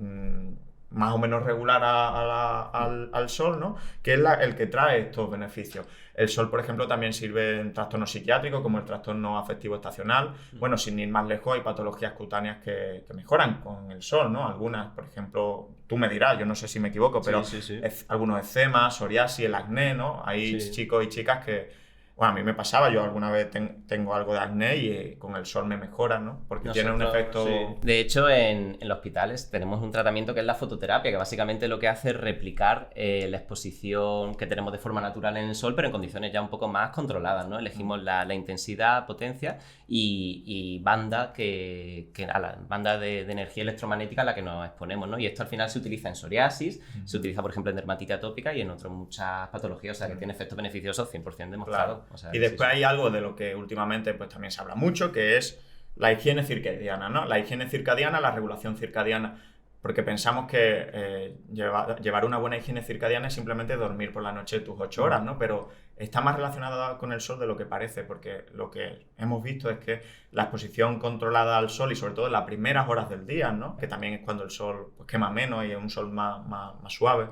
más o menos regular al sol, ¿no? Que es el que trae estos beneficios. El sol, por ejemplo, también sirve en trastornos psiquiátricos, como el trastorno afectivo estacional. Bueno, sin ir más lejos, hay patologías cutáneas que mejoran con el sol, ¿no? Algunas, por ejemplo, tú me dirás, yo no sé si me equivoco, pero sí. Algunos eczemas, psoriasis, el acné, ¿no? Hay chicos y chicas que... Bueno, a mí me pasaba, yo alguna vez tengo algo de acné y con el sol me mejora, ¿no? Porque tiene un efecto... Sí. De hecho, en los hospitales tenemos un tratamiento que es la fototerapia, que básicamente lo que hace es replicar la exposición que tenemos de forma natural en el sol, pero en condiciones ya un poco más controladas, ¿no? Elegimos la intensidad, potencia y banda, a la banda de energía electromagnética a la que nos exponemos, ¿no? Y esto al final se utiliza en psoriasis, se utiliza, por ejemplo, en dermatitis atópica y en otras muchas patologías, o sea, que tiene efectos beneficiosos 100% demostrados. Claro. O sea, y después hay algo de lo que últimamente pues también se habla mucho, que es la higiene circadiana, ¿no? La higiene circadiana, la regulación circadiana, porque pensamos que llevar una buena higiene circadiana es simplemente dormir por la noche tus 8 horas, ¿no? Pero está más relacionada con el sol de lo que parece, porque lo que hemos visto es que la exposición controlada al sol y sobre todo en las primeras horas del día, ¿no? Que también es cuando el sol pues, quema menos y es un sol más suave,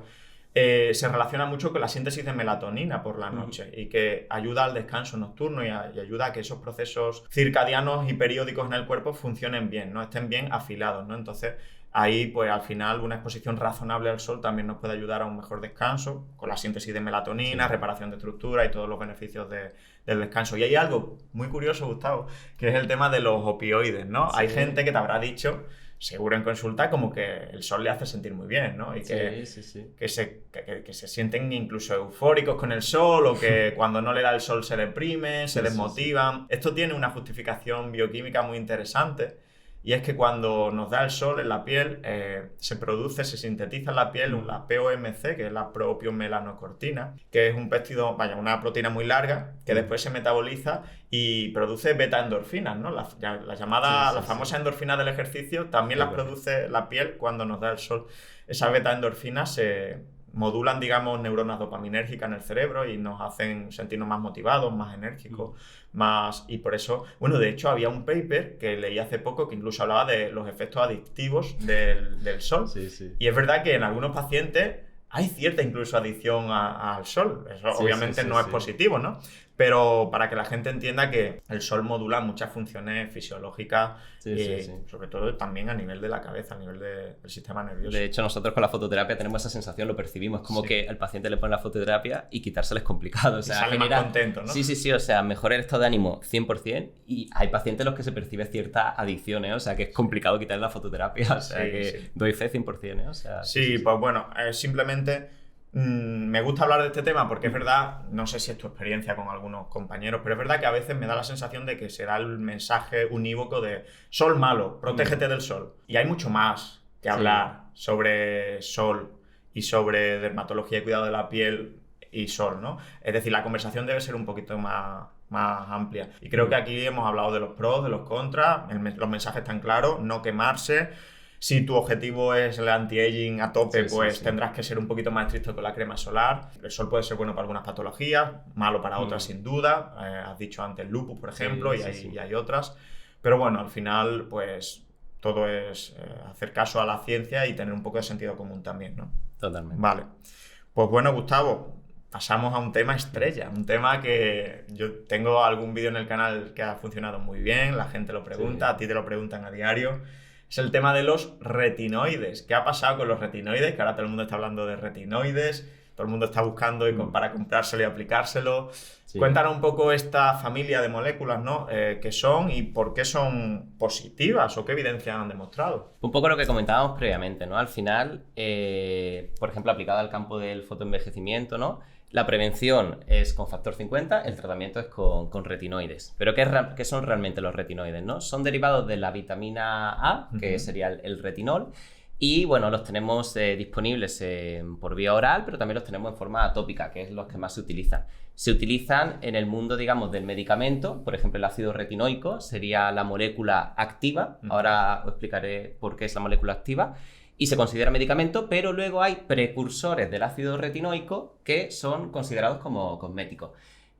se relaciona mucho con la síntesis de melatonina por la noche y que ayuda al descanso nocturno y ayuda a que esos procesos circadianos y periódicos en el cuerpo funcionen bien, ¿no? Estén bien afilados, ¿no? Entonces ahí pues al final una exposición razonable al sol también nos puede ayudar a un mejor descanso con la síntesis de melatonina, reparación de estructura y todos los beneficios del descanso. Y hay algo muy curioso, Gustavo, que es el tema de los opioides, ¿no? Sí. Hay gente que te habrá dicho, seguro en consulta, como que el sol le hace sentir muy bien, ¿no? Y que se sienten incluso eufóricos con el sol o que cuando no le da el sol se deprimen, se desmotivan. Esto tiene una justificación bioquímica muy interesante y es que cuando nos da el sol en la piel se sintetiza en la piel la POMC, que es la propiomelaanocortina, que es un péptido, una proteína muy larga que después se metaboliza y produce beta-endorfinas, ¿no? La famosa endorfina del ejercicio también las produce la piel cuando nos da el sol. Esas beta-endorfinas se modulan, digamos, neuronas dopaminérgicas en el cerebro y nos hacen sentirnos más motivados, más enérgicos, y por eso, bueno, de hecho había un paper que leí hace poco que incluso hablaba de los efectos adictivos del sol. Sí. Y es verdad que en algunos pacientes hay cierta incluso adicción al sol. Eso obviamente no es positivo, ¿no? Pero para que la gente entienda que el sol modula muchas funciones fisiológicas, sobre todo también a nivel de la cabeza, a nivel del sistema nervioso. De hecho, nosotros con la fototerapia tenemos esa sensación, lo percibimos, como que al paciente le ponen la fototerapia y quitársela es complicado. O sea, y sale más contento, ¿no? Sí, o sea, mejora el estado de ánimo 100% y hay pacientes en los que se percibe cierta adicción, o sea, que es complicado quitarle la fototerapia, o sea, doy fe 100%, o sea... Pues bueno, simplemente... Me gusta hablar de este tema porque es verdad, no sé si es tu experiencia con algunos compañeros, pero es verdad que a veces me da la sensación de que será el mensaje unívoco de sol malo, protégete del sol. Y hay mucho más que hablar sobre sol y sobre dermatología y cuidado de la piel y sol, ¿no? Es decir, la conversación debe ser un poquito más amplia. Y creo que aquí hemos hablado de los pros, de los contras, los mensajes están claros, no quemarse. Si tu objetivo es el anti-aging a tope, pues tendrás que ser un poquito más estricto con la crema solar. El sol puede ser bueno para algunas patologías, malo para otras sin duda. Has dicho antes el lupus, por ejemplo, y hay otras. Pero bueno, al final, pues todo es hacer caso a la ciencia y tener un poco de sentido común también, ¿no? Totalmente. Vale. Pues bueno, Gustavo, pasamos a un tema estrella, un tema que yo tengo algún vídeo en el canal que ha funcionado muy bien, la gente lo pregunta, a ti te lo preguntan a diario. Es el tema de los retinoides. ¿Qué ha pasado con los retinoides? Que ahora todo el mundo está hablando de retinoides, todo el mundo está buscando para comprárselo y aplicárselo. Sí. Cuéntanos un poco esta familia de moléculas, ¿no? ¿Qué son y por qué son positivas o qué evidencia han demostrado? Un poco lo que comentábamos previamente, ¿no? Al final, por ejemplo, aplicado al campo del fotoenvejecimiento, ¿no? La prevención es con factor 50, el tratamiento es con retinoides. ¿Pero qué son realmente los retinoides, no? Son derivados de la vitamina A, que sería el retinol, y bueno, los tenemos disponibles por vía oral, pero también los tenemos en forma tópica, que es los que más se utilizan. Se utilizan en el mundo, digamos, del medicamento, por ejemplo, el ácido retinoico sería la molécula activa, ahora os explicaré por qué es la molécula activa, y se considera medicamento, pero luego hay precursores del ácido retinoico que son considerados como cosméticos.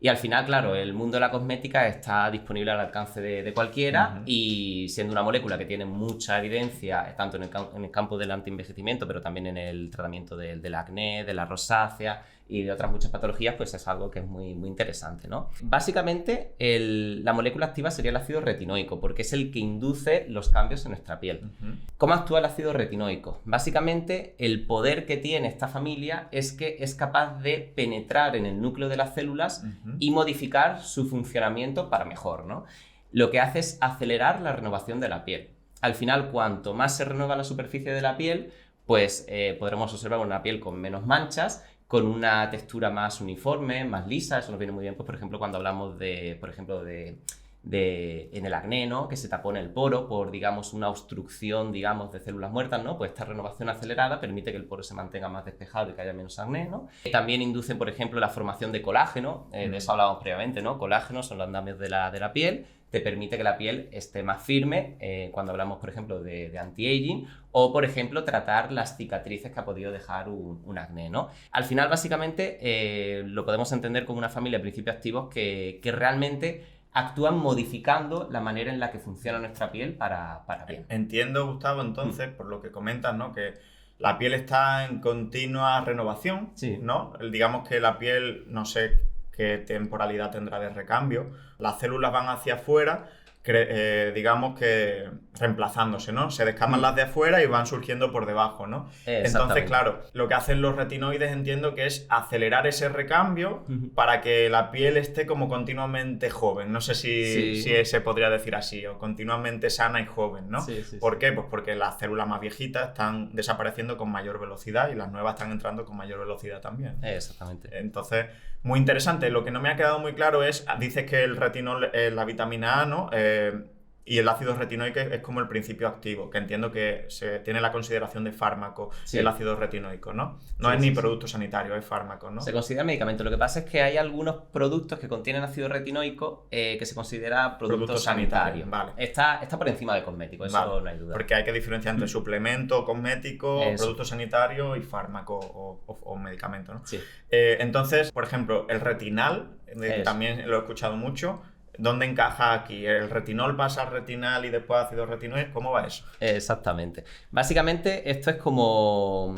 Y al final, claro, el mundo de la cosmética está disponible al alcance de cualquiera y siendo una molécula que tiene mucha evidencia, tanto en el campo del antienvejecimiento, pero también en el tratamiento del acné, de la rosácea y de otras muchas patologías, pues es algo que es muy, muy interesante, ¿no? Básicamente, la molécula activa sería el ácido retinoico, porque es el que induce los cambios en nuestra piel. ¿Cómo actúa el ácido retinoico? Básicamente, el poder que tiene esta familia es que es capaz de penetrar en el núcleo de las células y modificar su funcionamiento para mejor, ¿no? Lo que hace es acelerar la renovación de la piel. Al final, cuanto más se renueva la superficie de la piel, pues podremos observar una piel con menos manchas, con una textura más uniforme, más lisa. Eso nos viene muy bien, pues, por ejemplo, cuando hablamos en el acné, ¿no? Que se tapone el poro por, digamos, una obstrucción, digamos, de células muertas, ¿no? Pues esta renovación acelerada permite que el poro se mantenga más despejado y que haya menos acné, ¿no? También inducen, por ejemplo, la formación de colágeno, de eso hablábamos previamente, ¿no? Colágeno son los andamios de la piel, te permite que la piel esté más firme cuando hablamos, por ejemplo, de anti-aging o, por ejemplo, tratar las cicatrices que ha podido dejar un acné, ¿no? Al final, básicamente, lo podemos entender como una familia de principios activos que realmente actúan modificando la manera en la que funciona nuestra piel para bien. Entiendo, Gustavo, entonces, por lo que comentas, ¿no? Que la piel está en continua renovación, ¿no? Digamos que la piel, no sé qué temporalidad tendrá de recambio, las células van hacia afuera, digamos que reemplazándose, ¿no? Se descaman las de afuera y van surgiendo por debajo, ¿no? Entonces, claro, lo que hacen los retinoides entiendo que es acelerar ese recambio para que la piel esté como continuamente joven. No sé si se podría decir así, o continuamente sana y joven, ¿no? ¿Por qué? Pues porque las células más viejitas están desapareciendo con mayor velocidad y las nuevas están entrando con mayor velocidad también. Exactamente. Entonces, muy interesante. Lo que no me ha quedado muy claro es, dices que el retinol, la vitamina A, ¿no? Y el ácido retinoico es como el principio activo, que entiendo que se tiene la consideración de fármaco, el ácido retinoico, ¿no? No es ni producto sanitario, es fármaco, ¿no? Se considera medicamento. Lo que pasa es que hay algunos productos que contienen ácido retinoico que se considera producto sanitario. Vale. Está por encima de cosmético, eso no hay duda. Porque hay que diferenciar entre suplemento, cosmético, producto sanitario y fármaco o medicamento, ¿no? Entonces, por ejemplo, el retinal, también lo he escuchado mucho. ¿Dónde encaja aquí? ¿El retinol pasa al retinal y después ácido retinoico? ¿Cómo va eso? Exactamente. Básicamente esto es como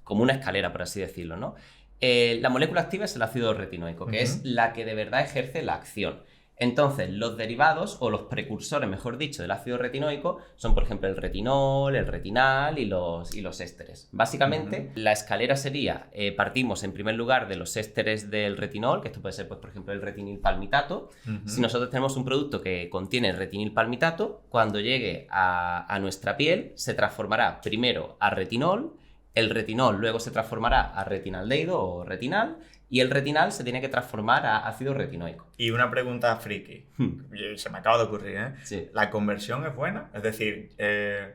una escalera, por así decirlo, ¿no? La molécula activa es el ácido retinoico, que es la que de verdad ejerce la acción. Entonces, los derivados, o los precursores, mejor dicho, del ácido retinoico son, por ejemplo, el retinol, el retinal y los ésteres. Básicamente, la escalera sería, partimos en primer lugar de los ésteres del retinol, que esto puede ser, pues, por ejemplo, el retinilpalmitato. Si nosotros tenemos un producto que contiene retinilpalmitato, cuando llegue a nuestra piel, se transformará primero a retinol, El retinol luego se transformará a retinaldehído o retinal, y el retinal se tiene que transformar a ácido retinoico. Y una pregunta friki, se me acaba de ocurrir, ¿eh? Sí. ¿La conversión es buena? Es decir,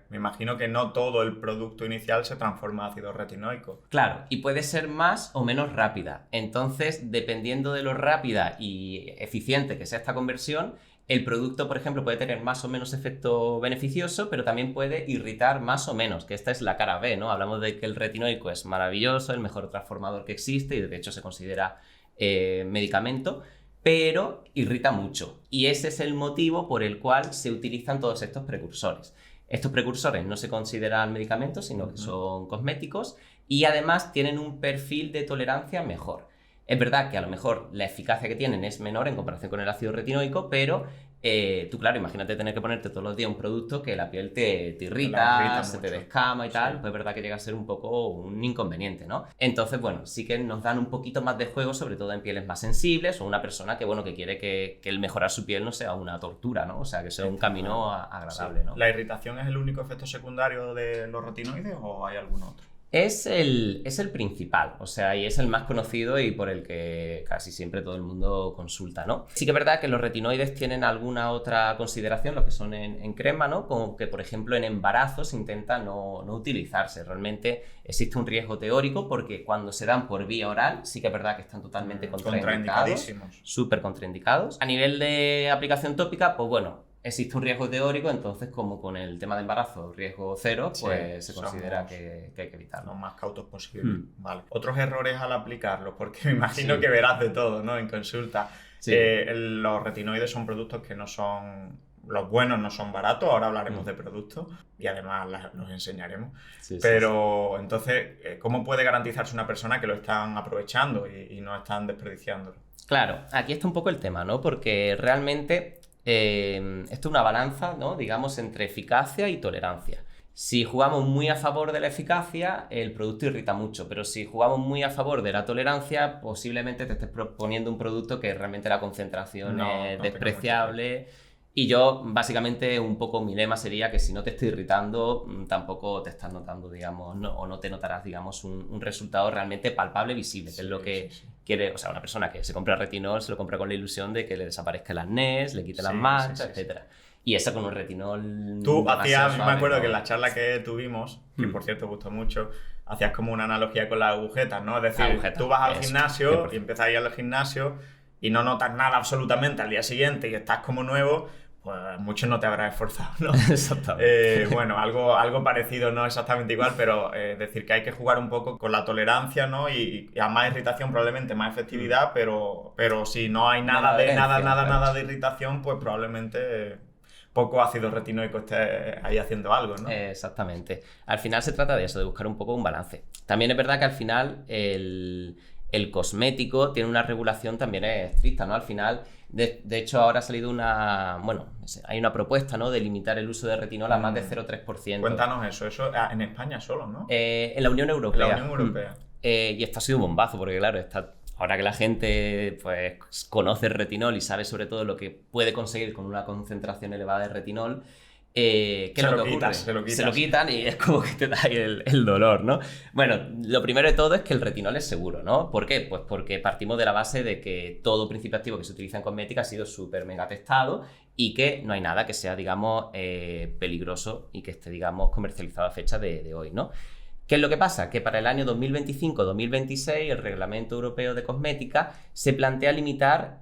me imagino que no todo el producto inicial se transforma a ácido retinoico. Claro, y puede ser más o menos rápida. Entonces, dependiendo de lo rápida y eficiente que sea esta conversión, el producto, por ejemplo, puede tener más o menos efecto beneficioso, pero también puede irritar más o menos, que esta es la cara B, ¿no? Hablamos de que el retinoico es maravilloso, el mejor transformador que existe y de hecho se considera medicamento, pero irrita mucho. Y ese es el motivo por el cual se utilizan todos estos precursores. Estos precursores no se consideran medicamentos, sino que son cosméticos y además tienen un perfil de tolerancia mejor. Es verdad que a lo mejor la eficacia que tienen es menor en comparación con el ácido retinoico, pero tú, claro, imagínate tener que ponerte todos los días un producto que la piel te irrita, se te descama y tal, pues es verdad que llega a ser un poco un inconveniente, ¿no? Entonces, bueno, sí que nos dan un poquito más de juego, sobre todo en pieles más sensibles o una persona que, bueno, que quiere que el mejorar su piel no sea una tortura, ¿no? O sea, que sea un camino agradable, ¿no? ¿La irritación es el único efecto secundario de los retinoides o hay algún otro? Es el principal, o sea, y es el más conocido y por el que casi siempre todo el mundo consulta, ¿no? Sí que es verdad que los retinoides tienen alguna otra consideración, los que son en crema, ¿no? Como que, por ejemplo, en embarazo se intenta no utilizarse. Realmente existe un riesgo teórico porque cuando se dan por vía oral sí que es verdad que están totalmente contraindicados, súper contraindicados. A nivel de aplicación tópica, pues bueno, existe un riesgo teórico, entonces como con el tema de embarazo, riesgo cero, pues se considera que hay que evitarlo. Lo más cautos posible. Vale. Otros errores al aplicarlo, porque me imagino que verás de todo, ¿no? En consulta. Sí. Los retinoides son productos que no son... Los buenos no son baratos, ahora hablaremos de productos y además los enseñaremos. Pero entonces, ¿cómo puede garantizarse una persona que lo están aprovechando y no están desperdiciándolo? Claro, aquí está un poco el tema, ¿no? Porque realmente... esto es una balanza, ¿no? Digamos, entre eficacia y tolerancia. Si jugamos muy a favor de la eficacia, el producto irrita mucho, pero si jugamos muy a favor de la tolerancia, posiblemente te estés proponiendo un producto que realmente la concentración es despreciable. Y yo, básicamente, un poco mi lema sería que si no te estoy irritando, tampoco te estás notando, digamos, o no te notarás, digamos, un resultado realmente palpable, visible, que es lo que quiere, o sea, una persona que se compra retinol se lo compra con la ilusión de que le desaparezca el acné, le quite las manchas, etcétera. Y eso con un retinol... Tú hacías, me acuerdo que en la charla que tuvimos, que por cierto gustó mucho, hacías como una analogía con las agujetas, ¿no? Es decir, tú vas al gimnasio y empiezas a ir al gimnasio y no notas nada absolutamente al día siguiente y estás como nuevo, pues mucho no te habrás esforzado, ¿no? Exactamente. Bueno, algo parecido, no exactamente igual, pero decir que hay que jugar un poco con la tolerancia, ¿no? Y a más irritación probablemente más efectividad, pero si no hay nada de irritación, pues probablemente poco ácido retinoico esté ahí haciendo algo, ¿no? Exactamente. Al final se trata de eso, de buscar un poco un balance. También es verdad que al final el cosmético tiene una regulación también estricta, ¿no? Al final, de hecho, ahora ha salido hay una propuesta, ¿no? De limitar el uso de retinol a más de 0,3%. Cuéntanos eso en España solo, ¿no? En la Unión Europea. La Unión Europea. Y esto ha sido un bombazo, porque claro, ahora que la gente pues conoce el retinol y sabe sobre todo lo que puede conseguir con una concentración elevada de retinol, ¿qué es lo que ocurre? Se lo quitan y es como que te da ahí el dolor, ¿no? Bueno, lo primero de todo es que el retinol es seguro, ¿no? ¿Por qué? Pues porque partimos de la base de que todo principio activo que se utiliza en cosmética ha sido súper mega testado y que no hay nada que sea, digamos, peligroso y que esté, digamos, comercializado a fecha de hoy, ¿no? ¿Qué es lo que pasa? Que para el año 2025-2026 el Reglamento Europeo de Cosmética se plantea limitar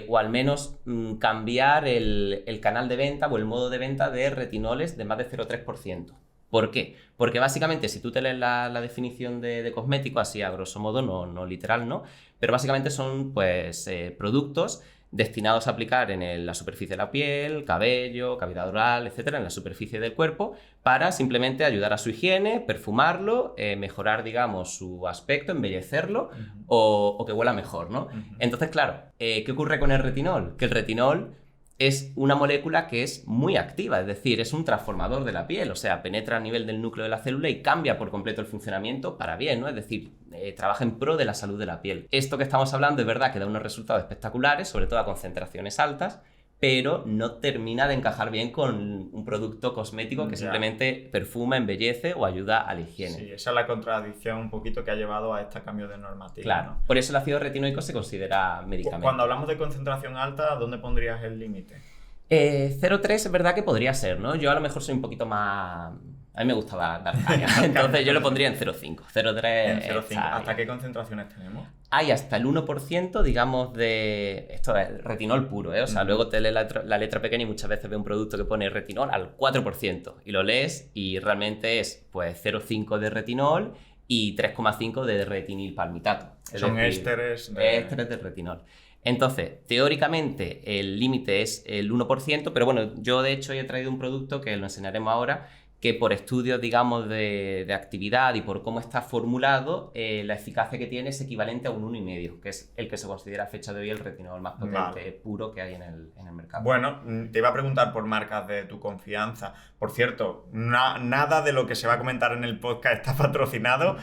o al menos cambiar el canal de venta o el modo de venta de retinoles de más de 0,3%. ¿Por qué? Porque básicamente si tú te lees la definición de cosmético, así a grosso modo, no literal, ¿no? Pero básicamente son pues productos destinados a aplicar en la superficie de la piel, cabello, cavidad oral, etcétera, en la superficie del cuerpo, para simplemente ayudar a su higiene, perfumarlo, mejorar, digamos, su aspecto, embellecerlo o que huela mejor, ¿no? Entonces, claro, ¿qué ocurre con el retinol? Que el retinol es una molécula que es muy activa, es decir, es un transformador de la piel, o sea, penetra a nivel del núcleo de la célula y cambia por completo el funcionamiento para bien, ¿no? Es decir, trabaja en pro de la salud de la piel. Esto que estamos hablando es verdad que da unos resultados espectaculares, sobre todo a concentraciones altas, pero no termina de encajar bien con un producto cosmético que simplemente perfuma, embellece o ayuda a la higiene. Sí, esa es la contradicción un poquito que ha llevado a este cambio de normativa. Claro, ¿no? por eso el ácido retinoico se considera medicamento. Cuando hablamos de concentración alta, ¿dónde pondrías el límite? 0,3 es verdad que podría ser, ¿no? Yo a lo mejor soy un poquito más... A mí me gusta dar caña, entonces yo lo pondría en 0,5. 0,3 en 0,5. ¿Hasta qué concentraciones tenemos? Hay hasta el 1%, digamos, de... Esto es retinol puro, ¿eh? O sea, luego te lees la letra pequeña y muchas veces ves un producto que pone retinol al 4%. Y lo lees y realmente es, pues, 0,5 de retinol y 3,5 de retinilpalmitato. Son ésteres de retinol. Entonces, teóricamente, el límite es el 1%, pero bueno, yo de hecho he traído un producto que lo enseñaremos ahora, que por estudios, digamos, de actividad y por cómo está formulado, la eficacia que tiene es equivalente a un 1,5, que es el que se considera a fecha de hoy el retinol más potente puro que hay en el mercado. Bueno, te iba a preguntar por marcas de tu confianza. Por cierto, nada de lo que se va a comentar en el podcast está patrocinado,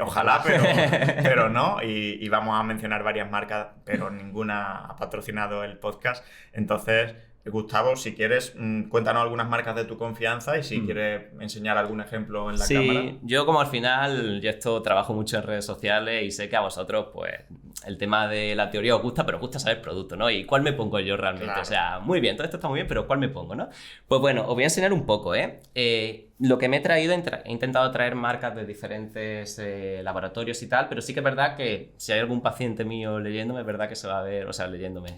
ojalá, pero no, y vamos a mencionar varias marcas, pero ninguna ha patrocinado el podcast. Entonces, Gustavo, si quieres, cuéntanos algunas marcas de tu confianza y si quieres enseñar algún ejemplo en la cámara. Sí, yo como al final, yo trabajo mucho en redes sociales y sé que a vosotros, pues, el tema de la teoría os gusta, pero os gusta saber producto, ¿no? ¿Y cuál me pongo yo realmente? Claro. O sea, muy bien, todo esto está muy bien, pero ¿cuál me pongo, no? Pues bueno, os voy a enseñar un poco, lo que me he traído, he intentado traer marcas de diferentes laboratorios y tal, pero sí que es verdad que si hay algún paciente mío leyéndome, es verdad que se va a ver, o sea,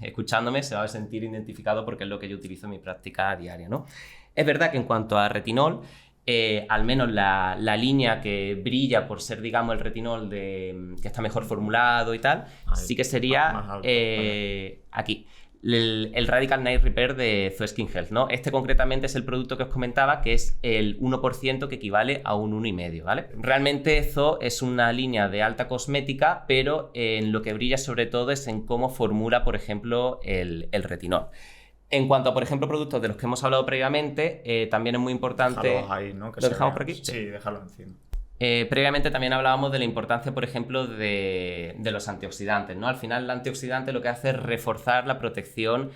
escuchándome, se va a sentir identificado porque es lo que yo utilizo en mi práctica diaria, ¿no? Es verdad que en cuanto a retinol, al menos la línea que brilla por ser, digamos, el retinol que está mejor formulado y tal, sí que sería aquí. El Radical Night Repair de Zoe Skin Health, ¿no? Este concretamente es el producto que os comentaba, que es el 1% que equivale a un 1,5, ¿vale? Realmente Zoe es una línea de alta cosmética, pero en lo que brilla sobre todo es en cómo formula, por ejemplo, el retinol. En cuanto a, por ejemplo, productos de los que hemos hablado previamente, también es muy importante... Déjalos ahí, ¿no? ¿Lo dejamos por aquí? Sí, déjalo encima. Previamente también hablábamos de la importancia, por ejemplo, de los antioxidantes, ¿no? Al final el antioxidante lo que hace es reforzar la protección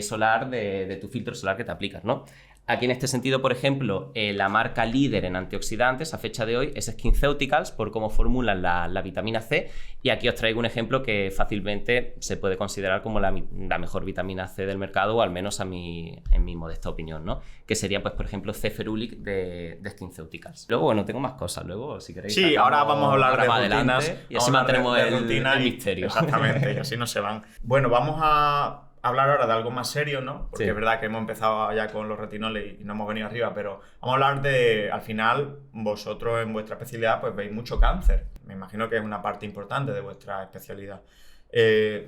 solar de tu filtro solar que te aplicas, ¿no? Aquí en este sentido, por ejemplo, la marca líder en antioxidantes a fecha de hoy es SkinCeuticals por cómo formulan la vitamina C, y aquí os traigo un ejemplo que fácilmente se puede considerar como la mejor vitamina C del mercado, o al menos en mi modesta opinión, ¿no? Que sería, pues, por ejemplo, C-Ferulic de SkinCeuticals. Luego, bueno, tengo más cosas, luego, si queréis... Sí, ahora vamos a hablar de rutinas. Y así mantenemos el misterio. Exactamente, y así no se van. Bueno, vamos a hablar ahora de algo más serio, ¿no? Porque sí, es verdad que hemos empezado ya con los retinoles y no hemos venido arriba, pero vamos a hablar de, al final, vosotros en vuestra especialidad pues veis mucho cáncer. Me imagino que es una parte importante de vuestra especialidad.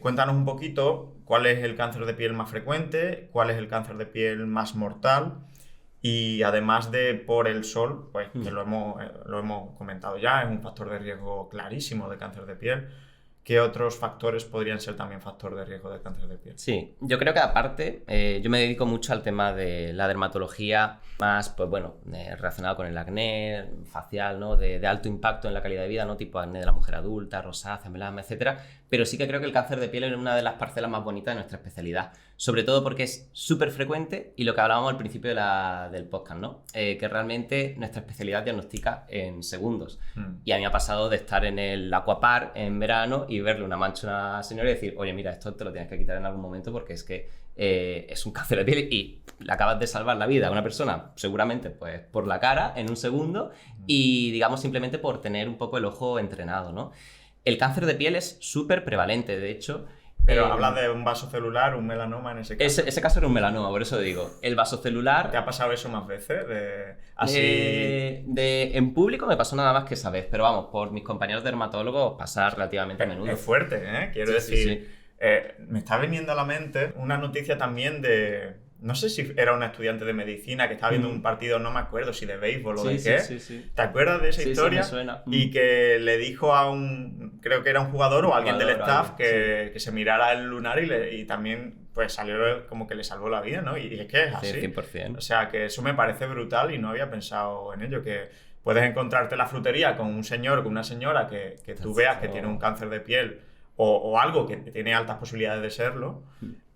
Cuéntanos un poquito cuál es el cáncer de piel más frecuente, cuál es el cáncer de piel más mortal, y además de por el sol, pues que lo hemos comentado ya, es un factor de riesgo clarísimo de cáncer de piel. ¿Qué otros factores podrían ser también factor de riesgo de cáncer de piel? Sí, yo creo que aparte, yo me dedico mucho al tema de la dermatología más, pues bueno, relacionado con el acné facial, ¿no? De alto impacto en la calidad de vida, ¿no? Tipo acné de la mujer adulta, rosácea, melasma, etcétera. Pero sí que creo que el cáncer de piel es una de las parcelas más bonitas de nuestra especialidad. Sobre todo porque es súper frecuente y lo que hablábamos al principio del podcast, ¿no? Que realmente nuestra especialidad diagnostica en segundos. Y a mí me ha pasado de estar en el Aquapar en verano y verle una mancha a una señora y decir, oye, mira, esto te lo tienes que quitar en algún momento porque es que es un cáncer de piel y le acabas de salvar la vida a una persona, seguramente pues por la cara en un segundo y digamos simplemente por tener un poco el ojo entrenado, ¿no? El cáncer de piel es súper prevalente, de hecho. Pero hablas de un vaso celular, un melanoma en ese caso. Ese caso era un melanoma, por eso digo. El vasocelular... ¿Te ha pasado eso más veces? En público me pasó nada más que esa vez, pero vamos, por mis compañeros dermatólogos pasa relativamente a menudo. Es fuerte, ¿eh? Quiero decir, me está viniendo a la mente una noticia también de... No sé si era una estudiante de medicina que estaba viendo un partido, no me acuerdo si de béisbol o de qué. Sí. ¿Te acuerdas de esa historia? Sí, me suena. Y que le dijo a creo que era un jugador o alguien del staff que se mirara el lunar y también pues salió como que le salvó la vida, ¿no? Y es que es así. Sí, 100%. O sea, que eso me parece brutal y no había pensado en ello, que puedes encontrarte en la frutería con un señor, con una señora que tú veas que tiene un cáncer de piel o algo que tiene altas posibilidades de serlo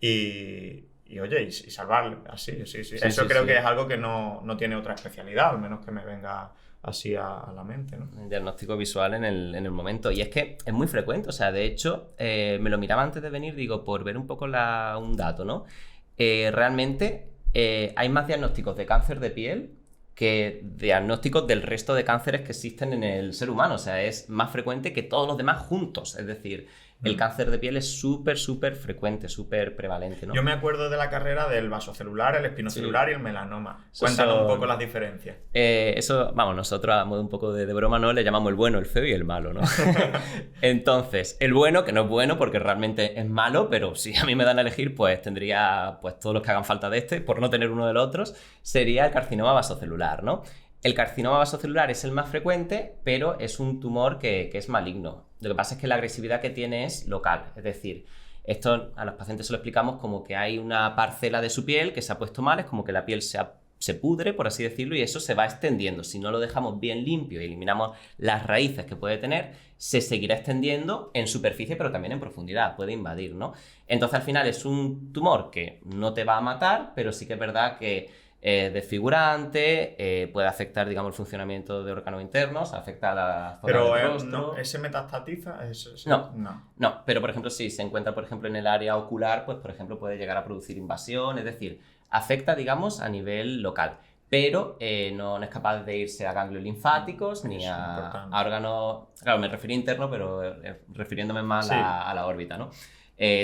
y oye, y salvarle, así, sí. Sí, Eso sí, creo sí. que es algo que no tiene otra especialidad, al menos que me venga así a la mente, ¿no? El diagnóstico visual en el momento. Y es que es muy frecuente, o sea, de hecho, me lo miraba antes de venir, digo, por ver un poco un dato, ¿no? Realmente hay más diagnósticos de cáncer de piel que diagnósticos del resto de cánceres que existen en el ser humano. O sea, es más frecuente que todos los demás juntos. Es decir, el cáncer de piel es súper frecuente, súper prevalente, ¿no? Yo me acuerdo de la carrera del vasocelular, el espinocelular y el melanoma. Cuéntanos un poco las diferencias. Eso, vamos, nosotros a modo un poco de broma, ¿no? Le llamamos el bueno, el feo y el malo, ¿no? Entonces, el bueno, que no es bueno porque realmente es malo, pero si a mí me dan a elegir, pues tendría pues todos los que hagan falta de este, por no tener uno de los otros, sería el carcinoma vasocelular, ¿no? El carcinoma vasocelular es el más frecuente, pero es un tumor que es maligno. Lo que pasa es que la agresividad que tiene es local, es decir, esto a los pacientes se lo explicamos como que hay una parcela de su piel que se ha puesto mal, es como que la piel se pudre, por así decirlo, y eso se va extendiendo. Si no lo dejamos bien limpio y eliminamos las raíces que puede tener, se seguirá extendiendo en superficie, pero también en profundidad, puede invadir, ¿no? Entonces, al final es un tumor que no te va a matar, pero sí que es verdad que desfigurante, puede afectar, digamos, el funcionamiento de órganos internos, afecta a la zona del rostro. No, ¿ese metastatiza? No, pero por ejemplo, si se encuentra, por ejemplo, en el área ocular, pues por ejemplo puede llegar a producir invasión, es decir, afecta, digamos, a nivel local, pero no es capaz de irse a ganglios linfáticos ni a órganos, claro, me refería interno, pero refiriéndome más a la órbita, ¿no?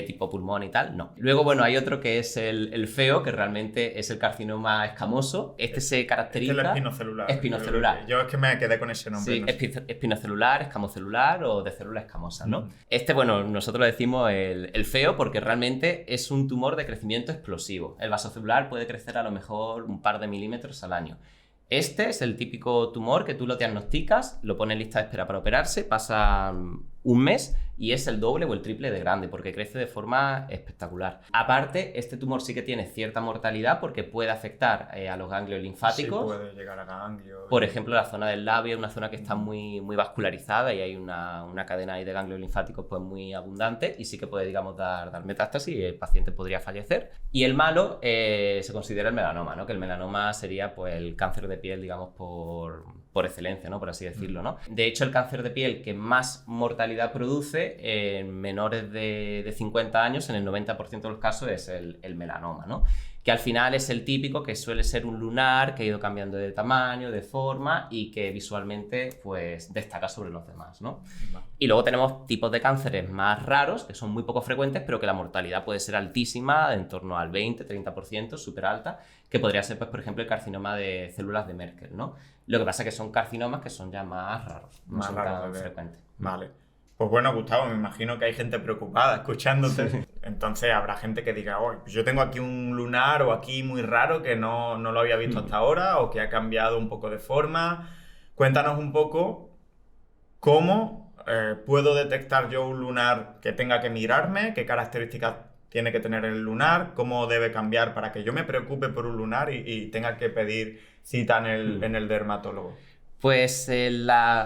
Tipo pulmón y tal, no. Luego, bueno, hay otro que es el feo, que realmente es el carcinoma escamoso. Este se caracteriza... Este es el espinocelular. Espinocelular. Yo es que me quedé con ese nombre. Sí, no espinocelular, escamocelular o de célula escamosa, ¿no? Este, bueno, nosotros le decimos el feo porque realmente es un tumor de crecimiento explosivo. El vasocelular puede crecer a lo mejor un par de milímetros al año. Este es el típico tumor que tú lo diagnosticas, lo pones en lista de espera para operarse, pasa un mes y es el doble o el triple de grande porque crece de forma espectacular. Aparte, este tumor sí que tiene cierta mortalidad porque puede afectar a los ganglios linfáticos. Sí, puede llegar a ganglios. Por ejemplo, la zona del labio es una zona que está muy vascularizada y hay una cadena ahí de ganglios linfáticos pues muy abundante y sí que puede, digamos, dar metástasis y el paciente podría fallecer. Y el malo se considera el melanoma, ¿no? Que el melanoma sería pues el cáncer de piel, digamos, por excelencia, ¿no? Por así decirlo, ¿no? De hecho, el cáncer de piel que más mortalidad produce en menores de 50 años, en el 90% de los casos, es el melanoma, ¿no? Que al final es el típico que suele ser un lunar que ha ido cambiando de tamaño, de forma y que visualmente pues destaca sobre los demás, ¿no? Y luego tenemos tipos de cánceres más raros, que son muy poco frecuentes, pero que la mortalidad puede ser altísima, en torno al 20-30%, súper alta, que podría ser, pues, por ejemplo, el carcinoma de células de Merkel, ¿no? Lo que pasa es que son carcinomas que son ya más raros, no son tan frecuentes. Vale. Pues bueno, Gustavo, me imagino que hay gente preocupada escuchándote. Sí. Entonces habrá gente que diga, oye, pues yo tengo aquí un lunar o aquí muy raro que no lo había visto hasta ahora o que ha cambiado un poco de forma. Cuéntanos un poco cómo puedo detectar yo un lunar que tenga que mirarme, qué características tiene que tener el lunar, cómo debe cambiar para que yo me preocupe por un lunar y tenga que pedir cita en el dermatólogo. Pues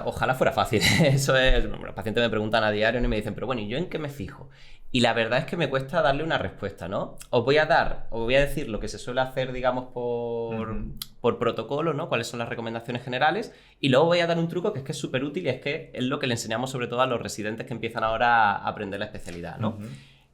ojalá fuera fácil. Eso es, bueno, los pacientes me preguntan a diario y me dicen, pero bueno, ¿y yo en qué me fijo? Y la verdad es que me cuesta darle una respuesta, ¿no? Os voy a decir lo que se suele hacer, digamos, por protocolo, ¿no? Cuáles son las recomendaciones generales. Y luego voy a dar un truco que es súper útil y es lo que le enseñamos sobre todo a los residentes que empiezan ahora a aprender la especialidad, ¿no?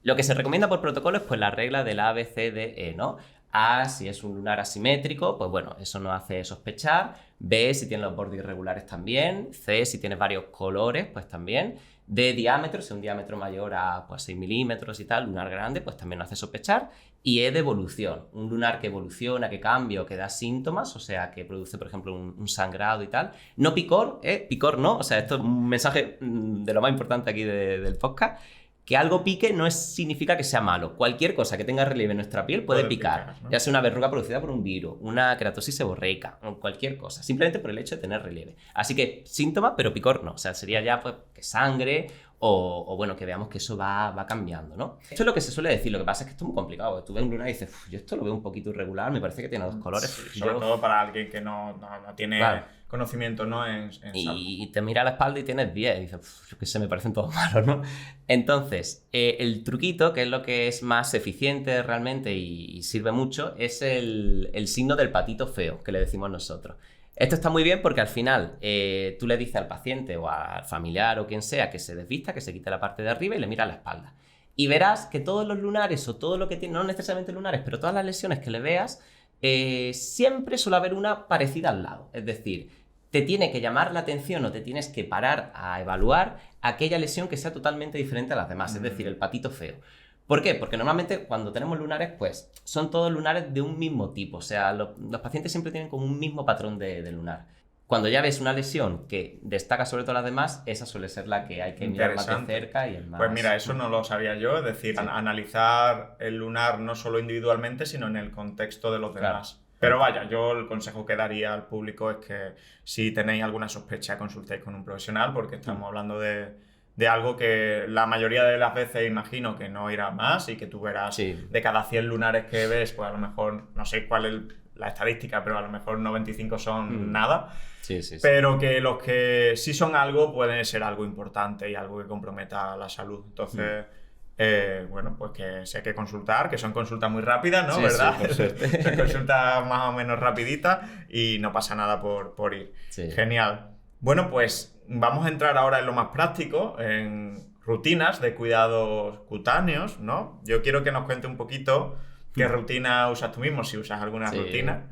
Lo que se recomienda por protocolo es pues la regla del A, B, C, D, E, ¿no? A, si es un lunar asimétrico, pues bueno, eso nos hace sospechar. B, si tiene los bordes irregulares también. C, si tiene varios colores, pues también. D, diámetro, si es un diámetro mayor a pues, 6 milímetros y tal, lunar grande, pues también nos hace sospechar. Y E, de evolución, un lunar que evoluciona, que cambia o que da síntomas, o sea, que produce, por ejemplo, un sangrado y tal. No picor, picor no, o sea, esto es un mensaje de lo más importante aquí del podcast. Que algo pique no significa que sea malo. Cualquier cosa que tenga relieve en nuestra piel puede picar, ¿no? Ya sea una verruga producida por un virus, una queratosis seborreica, o cualquier cosa, simplemente por el hecho de tener relieve. Así que síntoma, pero picor no. O sea, sería ya pues que sangre o bueno, que veamos que eso va cambiando, ¿no? Esto es lo que se suele decir. Lo que pasa es que esto es muy complicado. Tú ves un lunar y dices, yo esto lo veo un poquito irregular, me parece que tiene dos colores. Sí, sobre todo para alguien que no tiene conocimiento, ¿no? En salud. Y te mira la espalda y tienes 10 y dices, yo qué sé, me parecen todos malos, ¿no? Entonces, el truquito, que es lo que es más eficiente realmente y sirve mucho, es el signo del patito feo, que le decimos nosotros. Esto está muy bien porque al final tú le dices al paciente o al familiar o quien sea que se desvista, que se quite la parte de arriba y le mira la espalda. Y verás que todos los lunares o todo lo que tiene, no necesariamente lunares, pero todas las lesiones que le veas, siempre suele haber una parecida al lado. Es decir, te tiene que llamar la atención o te tienes que parar a evaluar aquella lesión que sea totalmente diferente a las demás, es decir, el patito feo. ¿Por qué? Porque normalmente cuando tenemos lunares, pues son todos lunares de un mismo tipo, o sea, los pacientes siempre tienen como un mismo patrón de lunar. Cuando ya ves una lesión que destaca sobre todas las demás, esa suele ser la que hay que mirar más de cerca y el más... Pues mira, eso no lo sabía yo, es decir, sí. Analizar el lunar no solo individualmente, sino en el contexto de los demás. Pero vaya, yo el consejo que daría al público es que si tenéis alguna sospecha, consultéis con un profesional, porque estamos hablando de algo que la mayoría de las veces imagino que no irá más y que tú verás de cada 100 lunares que ves, pues a lo mejor, no sé cuál es la estadística, pero a lo mejor 95 son nada. Sí. Pero que los que sí son algo pueden ser algo importante y algo que comprometa la salud. Entonces, bueno, pues que sí hay que consultar, que son consultas muy rápidas, ¿no? Sí, ¿verdad? Sí, por suerte. Son consultas más o menos rapiditas y no pasa nada por ir. Sí. Genial. Bueno, pues vamos a entrar ahora en lo más práctico, en rutinas de cuidados cutáneos, ¿no? Yo quiero que nos cuente un poquito qué rutina usas tú mismo, si usas alguna rutina,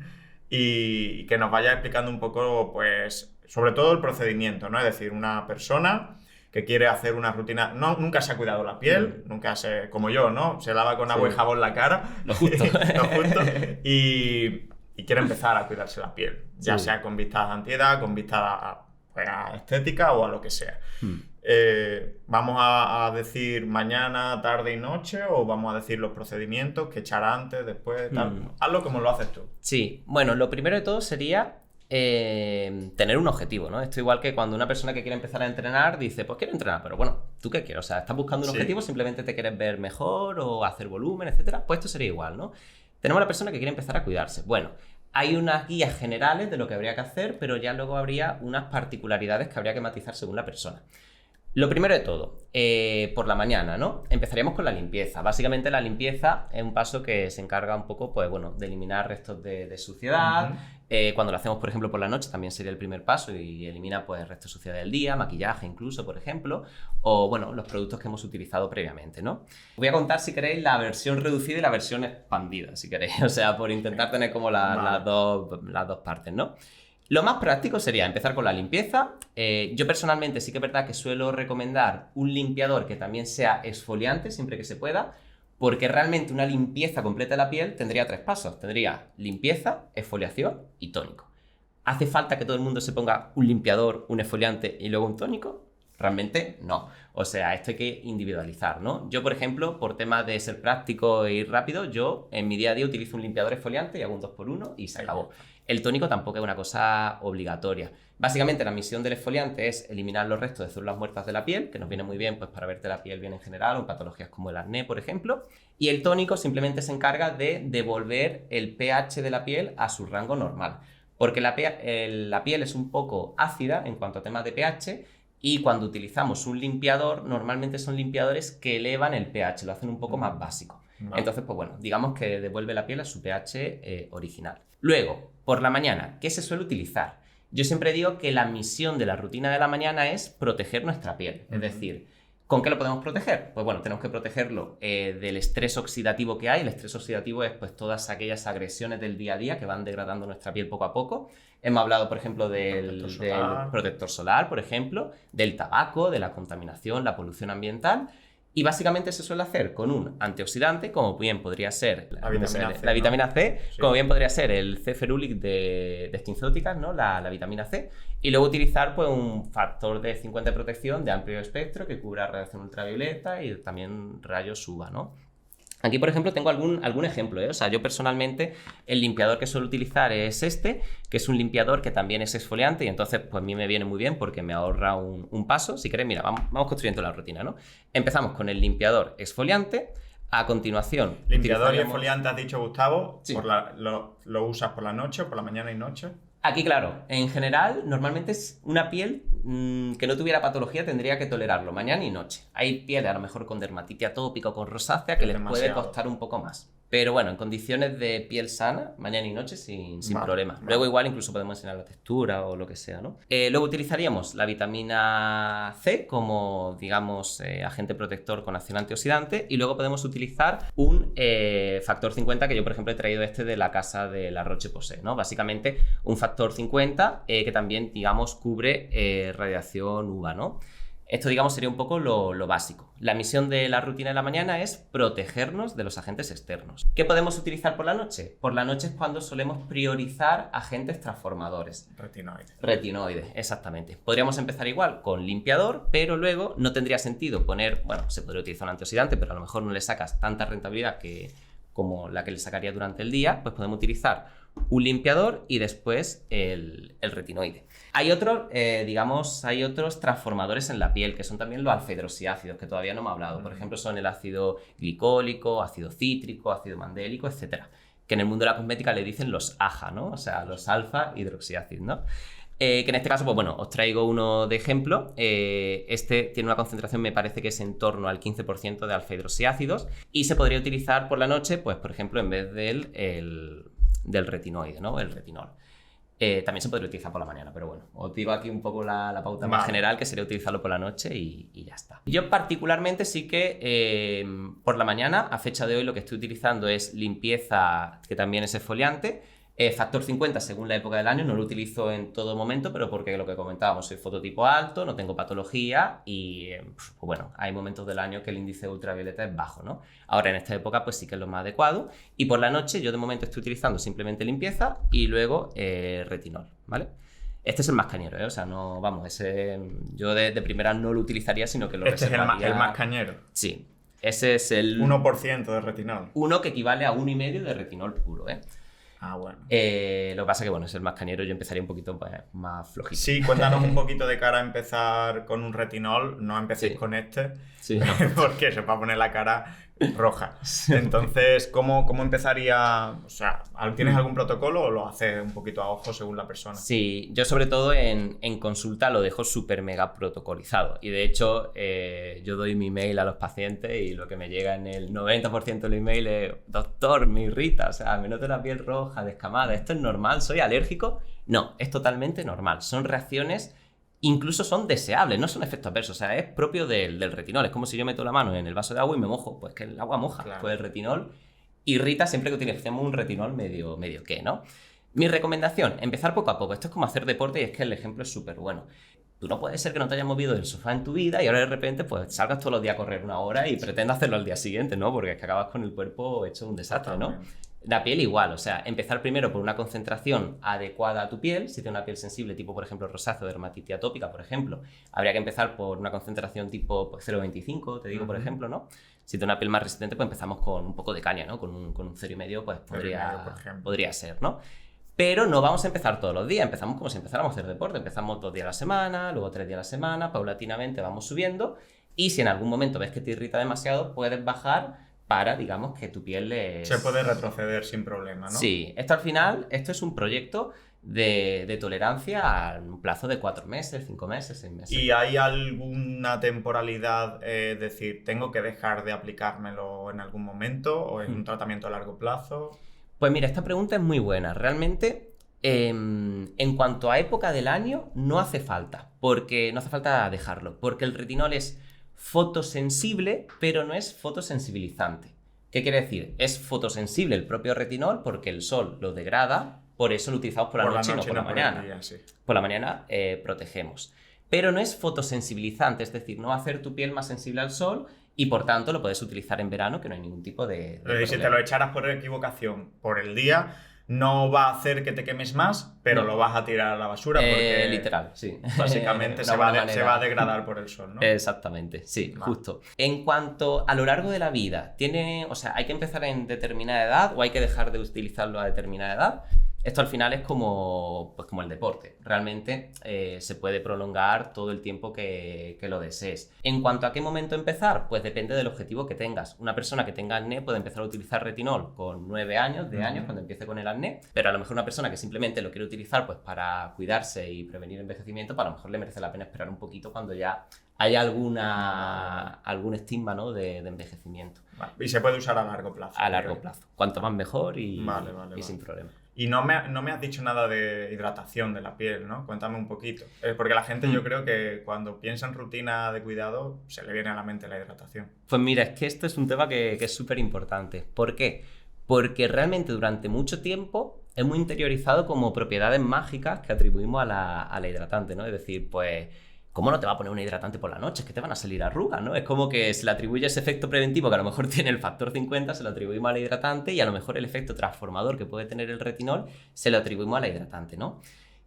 y que nos vaya explicando un poco, pues, sobre todo el procedimiento, ¿no? Es decir, una persona que quiere hacer una rutina, nunca se ha cuidado la piel, nunca como yo, ¿no? Se lava con agua y jabón la cara, lo justo, y quiere empezar a cuidarse la piel, ya sea con vistas a antiedad, con vistas a estética o a lo que sea. ¿Vamos a decir mañana, tarde y noche o vamos a decir los procedimientos que echar antes, después, tal? Hazlo como lo haces tú. Sí, bueno, lo primero de todo sería tener un objetivo, ¿no? Esto igual que cuando una persona que quiere empezar a entrenar dice, pues quiero entrenar, pero bueno, ¿tú qué quieres? O sea, ¿estás buscando un objetivo? ¿Simplemente te quieres ver mejor o hacer volumen, etcétera? Pues esto sería igual, ¿no? Tenemos a la persona que quiere empezar a cuidarse. Bueno, hay unas guías generales de lo que habría que hacer, pero ya luego habría unas particularidades que habría que matizar según la persona. Lo primero de todo, por la mañana, ¿no? Empezaríamos con la limpieza. Básicamente la limpieza es un paso que se encarga un poco, pues bueno, de eliminar restos de suciedad. Cuando lo hacemos, por ejemplo, por la noche también sería el primer paso y elimina, pues, restos de suciedad del día, maquillaje incluso, por ejemplo, o, bueno, los productos que hemos utilizado previamente, ¿no? Voy a contar, si queréis, la versión reducida y la versión expandida, si queréis, o sea, por intentar tener como las dos partes, ¿no? Lo más práctico sería empezar con la limpieza. Yo personalmente sí que es verdad que suelo recomendar un limpiador que también sea exfoliante siempre que se pueda, porque realmente una limpieza completa de la piel tendría 3 pasos. Tendría limpieza, exfoliación y tónico. ¿Hace falta que todo el mundo se ponga un limpiador, un exfoliante y luego un tónico? Realmente no. O sea, esto hay que individualizar, ¿no? Yo, por ejemplo, por temas de ser práctico e ir rápido, yo en mi día a día utilizo un limpiador exfoliante y hago un 2x1 y se acabó. El tónico tampoco es una cosa obligatoria. Básicamente la misión del exfoliante es eliminar los restos de células muertas de la piel, que nos viene muy bien pues, para verte la piel bien en general o en patologías como el acné, por ejemplo. Y el tónico simplemente se encarga de devolver el pH de la piel a su rango normal. Porque la piel es un poco ácida en cuanto a temas de pH, y cuando utilizamos un limpiador, normalmente son limpiadores que elevan el pH, lo hacen un poco más básico. Entonces, pues bueno, digamos que devuelve la piel a su pH original. Luego, por la mañana, ¿qué se suele utilizar? Yo siempre digo que la misión de la rutina de la mañana es proteger nuestra piel. Es decir, ¿con qué lo podemos proteger? Pues bueno, tenemos que protegerlo del estrés oxidativo que hay. El estrés oxidativo es pues todas aquellas agresiones del día a día que van degradando nuestra piel poco a poco. Hemos hablado, por ejemplo, del protector solar, por ejemplo, del tabaco, de la contaminación, la polución ambiental. Y básicamente se suele hacer con un antioxidante, como bien podría ser la vitamina C, sí. Como bien podría ser el C-ferulic de SkinCeuticals, ¿no? La vitamina C. Y luego utilizar pues, un factor de 50 de protección de amplio espectro que cubra radiación ultravioleta y también rayos UVA, ¿no? Aquí, por ejemplo, tengo algún ejemplo, ¿eh? O sea, yo personalmente el limpiador que suelo utilizar es este, que es un limpiador que también es exfoliante y entonces pues a mí me viene muy bien porque me ahorra un paso. Si queréis, mira, vamos construyendo la rutina, ¿no? Empezamos con el limpiador exfoliante. A continuación... ¿Limpiador y exfoliante has dicho, Gustavo? Sí. ¿Lo usas por la noche o por la mañana y noche? Aquí, claro, en general, normalmente es una piel que no tuviera patología tendría que tolerarlo mañana y noche. Hay pieles a lo mejor con dermatitis atópica o con rosácea que les puede costar un poco más. Pero bueno, en condiciones de piel sana, mañana y noche sin problema. Vale. Luego igual incluso podemos enseñar la textura o lo que sea, ¿no? Luego utilizaríamos la vitamina C como, digamos, agente protector con acción antioxidante, y luego podemos utilizar un factor 50, que yo por ejemplo he traído de la casa de La Roche-Posay, ¿no? Básicamente un factor 50 que también, digamos, cubre radiación UVA, ¿no? Esto, digamos, sería un poco lo básico. La misión de la rutina de la mañana es protegernos de los agentes externos. ¿Qué podemos utilizar por la noche? Por la noche es cuando solemos priorizar agentes transformadores. Retinoides, exactamente. Podríamos empezar igual con limpiador, pero luego no tendría sentido poner, bueno, se podría utilizar un antioxidante, pero a lo mejor no le sacas tanta rentabilidad como la que le sacaría durante el día. Pues podemos utilizar un limpiador y después el retinoide. Hay otros transformadores en la piel, que son también los alfa-hidroxiácidos, que todavía no me he hablado. Por ejemplo, son el ácido glicólico, ácido cítrico, ácido mandélico, etcétera, que en el mundo de la cosmética le dicen los AHA, ¿no? O sea, los alfa-hidroxiácidos, ¿no? Que en este caso, pues bueno, os traigo uno de ejemplo. Este tiene una concentración, me parece que es en torno al 15% de alfa-hidroxiácidos, y se podría utilizar por la noche, pues por ejemplo, en vez del retinoide, ¿no? El retinol. También se podría utilizar por la mañana, pero bueno, os digo aquí un poco la pauta más general, que sería utilizarlo por la noche y ya está. Yo particularmente sí que por la mañana, a fecha de hoy, lo que estoy utilizando es limpieza, que también es exfoliante. Factor 50 según la época del año, no lo utilizo en todo momento, pero porque lo que comentábamos, soy fototipo alto, no tengo patología y pues bueno, hay momentos del año que el índice ultravioleta es bajo, ¿no? Ahora en esta época pues sí que es lo más adecuado, y por la noche yo de momento estoy utilizando simplemente limpieza y luego retinol, ¿vale? Este es el más cañero, ¿eh? O sea, no, vamos, ese yo de primera no lo utilizaría, sino que lo reservaría. Este es el más cañero. Sí, ese es el 1% de retinol. Uno que equivale a 1,5 de retinol puro, ¿eh? Ah, bueno. Lo que pasa es que, bueno, es el más cañero, yo empezaría un poquito más flojito. Sí, cuéntanos un poquito de cara a empezar con un retinol, no empecéis con este, sí, no. Porque se va a poner la cara roja. Entonces, ¿cómo empezaría? O sea, ¿tienes algún protocolo o lo haces un poquito a ojo según la persona? Sí, yo sobre todo en consulta lo dejo súper mega protocolizado, y de hecho yo doy mi email a los pacientes y lo que me llega en el 90% del email es: doctor, me irrita, o sea, me noto la piel roja, descamada, ¿esto es normal? ¿Soy alérgico? No, es totalmente normal, son reacciones. Incluso son deseables, no son efectos adversos, o sea, es propio del retinol. Es como si yo meto la mano en el vaso de agua y me mojo, pues que el agua moja. Claro. Pues el retinol irrita siempre que utilicemos un retinol medio que, ¿no? Mi recomendación, empezar poco a poco. Esto es como hacer deporte y es que el ejemplo es súper bueno. Tú no puedes ser que no te hayas movido del sofá en tu vida y ahora de repente pues salgas todos los días a correr 1 hora y pretendas hacerlo al día siguiente, ¿no? Porque es que acabas con el cuerpo hecho un desastre, ¿no? La piel igual, o sea, empezar primero por una concentración adecuada a tu piel. Si tienes una piel sensible, tipo por ejemplo rosácea o dermatitis atópica, por ejemplo, habría que empezar por una concentración tipo pues, 0,25, te digo, por ejemplo, ¿no? Si tienes una piel más resistente, pues empezamos con un poco de caña, ¿no? Con un 0,5, pues podría ser, ¿no? Pero no vamos a empezar todos los días, empezamos como si empezáramos a hacer deporte, empezamos 2 días a la semana, luego 3 días a la semana, paulatinamente vamos subiendo, y si en algún momento ves que te irrita demasiado, puedes bajar para, digamos, que tu piel se puede retroceder sin problema, ¿no? Sí, esto al final, esto es un proyecto de tolerancia a un plazo de 4 meses, 5 meses, 6 meses. ¿Y hay alguna temporalidad? Es decir, ¿tengo que dejar de aplicármelo en algún momento o en un tratamiento a largo plazo? Pues mira, esta pregunta es muy buena. Realmente, en cuanto a época del año, no hace falta dejarlo, porque el retinol es fotosensible, pero no es fotosensibilizante. ¿Qué quiere decir? Es fotosensible el propio retinol porque el sol lo degrada, por eso lo utilizamos por la noche y no por la mañana. Día, sí. Por la mañana protegemos. Pero no es fotosensibilizante, es decir, no va a hacer tu piel más sensible al sol y por tanto lo puedes utilizar en verano, que no hay ningún tipo de problema. Si te lo echaras por equivocación por el día, no va a hacer que te quemes más, pero lo vas a tirar a la basura porque literal, sí. Básicamente se va a degradar por el sol, ¿no? Exactamente, sí, justo. En cuanto a lo largo de la vida, ¿hay que empezar en determinada edad o hay que dejar de utilizarlo a determinada edad? Esto al final es como, pues como el deporte. Realmente se puede prolongar todo el tiempo que lo desees. En cuanto a qué momento empezar, pues depende del objetivo que tengas. Una persona que tenga acné puede empezar a utilizar retinol con 9 años, de años, cuando empiece con el acné, pero a lo mejor una persona que simplemente lo quiere utilizar pues para cuidarse y prevenir envejecimiento, pues a lo mejor le merece la pena esperar un poquito cuando ya hay algún estigma, ¿no? de envejecimiento. Vale. Y se puede usar a largo plazo. A largo plazo. Cuanto más mejor y Vale. sin problema. Y no me has dicho nada de hidratación de la piel, ¿no? Cuéntame un poquito. Porque la gente yo creo que cuando piensa en rutina de cuidado se le viene a la mente la hidratación. Pues mira, es que esto es un tema que es súper importante. ¿Por qué? Porque realmente durante mucho tiempo hemos interiorizado como propiedades mágicas que atribuimos a la hidratante, ¿no? Es decir, pues, ¿cómo no te va a poner un hidratante por la noche? Es que te van a salir arrugas, ¿no? Es como que se le atribuye ese efecto preventivo que a lo mejor tiene el factor 50, se lo atribuimos al hidratante, y a lo mejor el efecto transformador que puede tener el retinol se lo atribuimos a la hidratante, ¿no?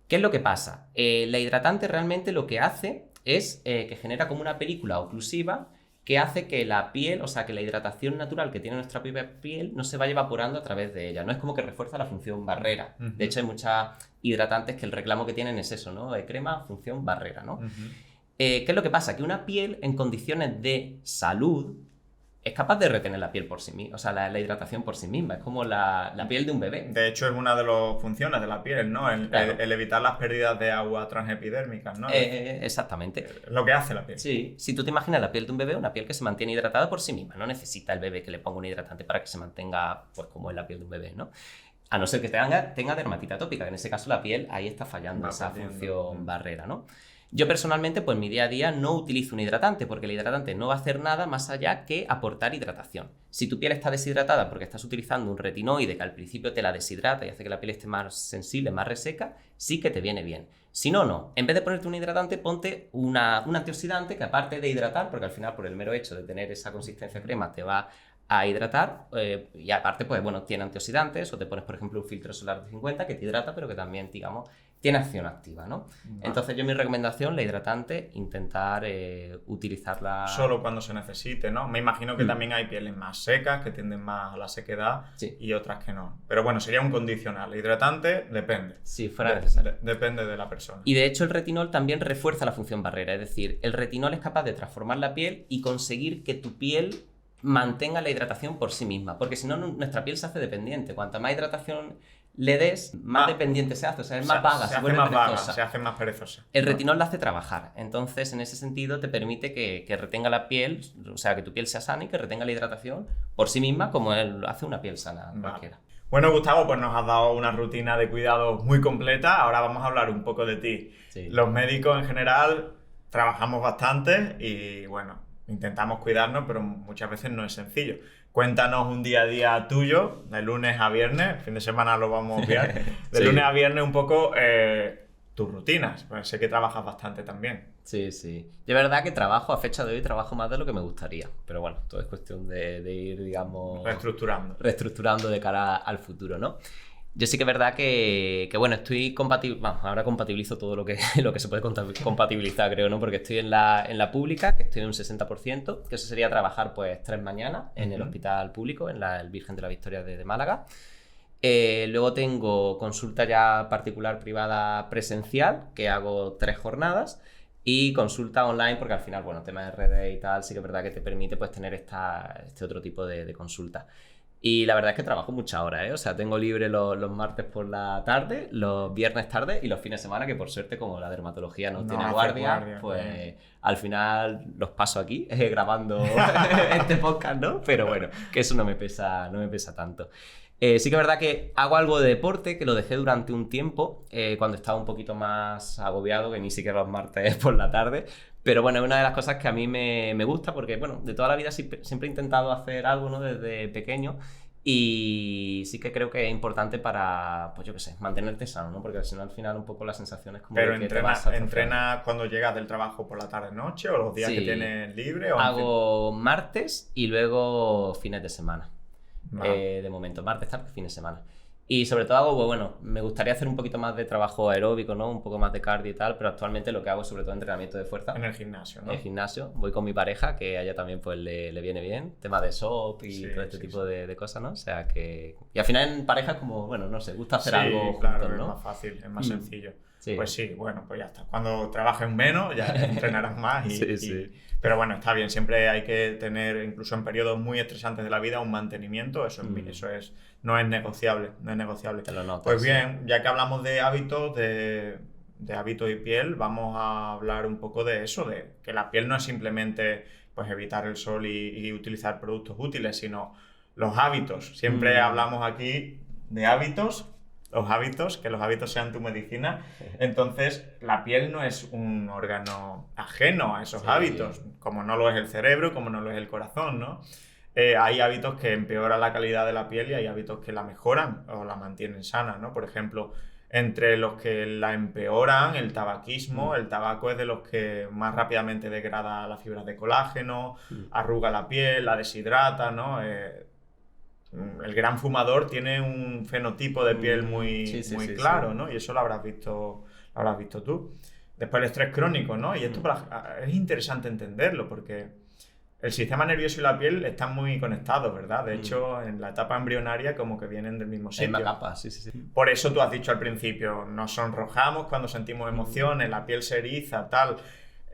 ¿Qué es lo que pasa? La hidratante realmente lo que hace es que genera como una película oclusiva que hace que la piel, o sea, que la hidratación natural que tiene nuestra propia piel no se vaya evaporando a través de ella, ¿no? Es como que refuerza la función barrera. De hecho, hay muchas hidratantes que el reclamo que tienen es eso, ¿no? Crema, función barrera, ¿no? ¿Qué es lo que pasa? Que una piel en condiciones de salud es capaz de retener la piel por sí misma, o sea, la hidratación por sí misma. Es como la piel de un bebé. De hecho, es una de las funciones de la piel, ¿no? Claro. El evitar las pérdidas de agua transepidérmicas, ¿no? Exactamente. Lo que hace la piel. Sí, si tú te imaginas la piel de un bebé, una piel que se mantiene hidratada por sí misma, no necesita el bebé que le ponga un hidratante para que se mantenga, pues, como es la piel de un bebé, ¿no? A no ser que tenga dermatita atópica, que en ese caso la piel ahí está fallando esa función barrera, ¿no? Yo personalmente, pues en mi día a día no utilizo un hidratante, porque el hidratante no va a hacer nada más allá que aportar hidratación. Si tu piel está deshidratada porque estás utilizando un retinoide que al principio te la deshidrata y hace que la piel esté más sensible, más reseca, sí que te viene bien. Si no, no. En vez de ponerte un hidratante, ponte un antioxidante que, aparte de hidratar, porque al final por el mero hecho de tener esa consistencia crema te va a hidratar, y aparte, pues bueno, tiene antioxidantes, o te pones, por ejemplo, un filtro solar de 50 que te hidrata, pero que también, digamos, tiene acción activa, ¿no? Vale. Entonces yo, mi recomendación, la hidratante, intentar utilizarla solo cuando se necesite, ¿no? Me imagino que también hay pieles más secas, que tienden más a la sequedad, sí, y otras que no. Pero bueno, sería un condicional. Hidratante, depende. Sí, fuera necesario. Depende de la persona. Y de hecho el retinol también refuerza la función barrera, es decir, el retinol es capaz de transformar la piel y conseguir que tu piel mantenga la hidratación por sí misma, porque si no, nuestra piel se hace dependiente. Cuanta más hidratación le des, más dependiente se hace, o sea, es más vaga, se hace más vaga, se hace más perezosa. El retinol la hace trabajar, entonces en ese sentido te permite que retenga la piel, o sea, que tu piel sea sana y que retenga la hidratación por sí misma, como él hace una piel sana cualquiera. Bueno, Gustavo, pues nos has dado una rutina de cuidados muy completa. Ahora vamos a hablar un poco de ti. Sí. Los médicos en general trabajamos bastante y, bueno, intentamos cuidarnos, pero muchas veces no es sencillo. Cuéntanos un día a día tuyo, de lunes a viernes, el fin de semana lo vamos a obviar, de lunes a viernes un poco tus rutinas, pues sé que trabajas bastante también. Sí, sí. De verdad que trabajo, a fecha de hoy, trabajo más de lo que me gustaría, pero bueno, todo es cuestión de ir, digamos... Reestructurando de cara al futuro, ¿no? Yo sí que es verdad que bueno, estoy compatible, bueno, ahora compatibilizo todo lo que se puede compatibilizar, creo, ¿no? Porque estoy en la pública, que estoy en un 60%, que eso sería trabajar pues 3 mañanas en el hospital público, en el Virgen de la Victoria de Málaga. Luego tengo consulta ya particular privada presencial, que hago 3 jornadas, y consulta online, porque al final, bueno, tema de redes y tal, sí que es verdad que te permite pues tener este otro tipo de consulta. Y la verdad es que trabajo muchas horas, ¿eh? O sea, tengo libre los martes por la tarde, los viernes tarde y los fines de semana, que por suerte, como la dermatología no tiene guardia, pues al final los paso aquí grabando este podcast, ¿no? Pero bueno, que eso no me pesa tanto. Sí que es verdad que hago algo de deporte, que lo dejé durante un tiempo, cuando estaba un poquito más agobiado, que ni siquiera los martes por la tarde. Pero bueno, es una de las cosas que a mí me gusta, porque bueno, de toda la vida siempre he intentado hacer algo, ¿no? Desde pequeño, y sí que creo que es importante para, pues yo qué sé, mantenerte sano, ¿no? Porque si no, al final un poco la sensación es como... Pero ¿entrenas cuando llegas del trabajo por la tarde-noche o los días que tienes libre? ¿O hago martes y luego fines de semana. De momento, martes, tarde, fin de semana. Y sobre todo hago, pues bueno, me gustaría hacer un poquito más de trabajo aeróbico, ¿no? Un poco más de cardio y tal, pero actualmente lo que hago es sobre todo entrenamiento de fuerza. En el gimnasio, ¿no? En el gimnasio. Voy con mi pareja, que a ella también pues le viene bien. Tema de SOP y todo este tipo de cosas, ¿no? O sea que... Y al final en pareja es como, bueno, no sé, gusta hacer algo claro, juntos, ¿no? es más fácil, es más sencillo. Sí. Pues sí, bueno, pues ya está. Cuando trabajes menos ya entrenarás más Sí. Pero bueno, está bien, siempre hay que tener, incluso en periodos muy estresantes de la vida, un mantenimiento, eso no es negociable, no es negociable. Te lo notas, pues bien, ya que hablamos de hábitos, de hábitos y piel, vamos a hablar un poco de eso, de que la piel no es simplemente pues evitar el sol y utilizar productos útiles, sino los hábitos. Siempre hablamos aquí de hábitos, que los hábitos sean tu medicina. Entonces, la piel no es un órgano ajeno a esos hábitos, como no lo es el cerebro, como no lo es el corazón, ¿no? Hay hábitos que empeoran la calidad de la piel y hay hábitos que la mejoran o la mantienen sana, ¿no? Por ejemplo, entre los que la empeoran, el tabaquismo. El tabaco es de los que más rápidamente degrada las fibras de colágeno, arruga la piel, la deshidrata, ¿no? El gran fumador tiene un fenotipo de piel muy claro, ¿no? Y eso lo habrás visto tú. Después el estrés crónico, ¿no? Y esto es interesante entenderlo porque el sistema nervioso y la piel están muy conectados, ¿verdad? De hecho, en la etapa embrionaria como que vienen del mismo sitio. Misma capa, sí. Por eso tú has dicho al principio, nos sonrojamos cuando sentimos emociones, la piel se eriza, tal.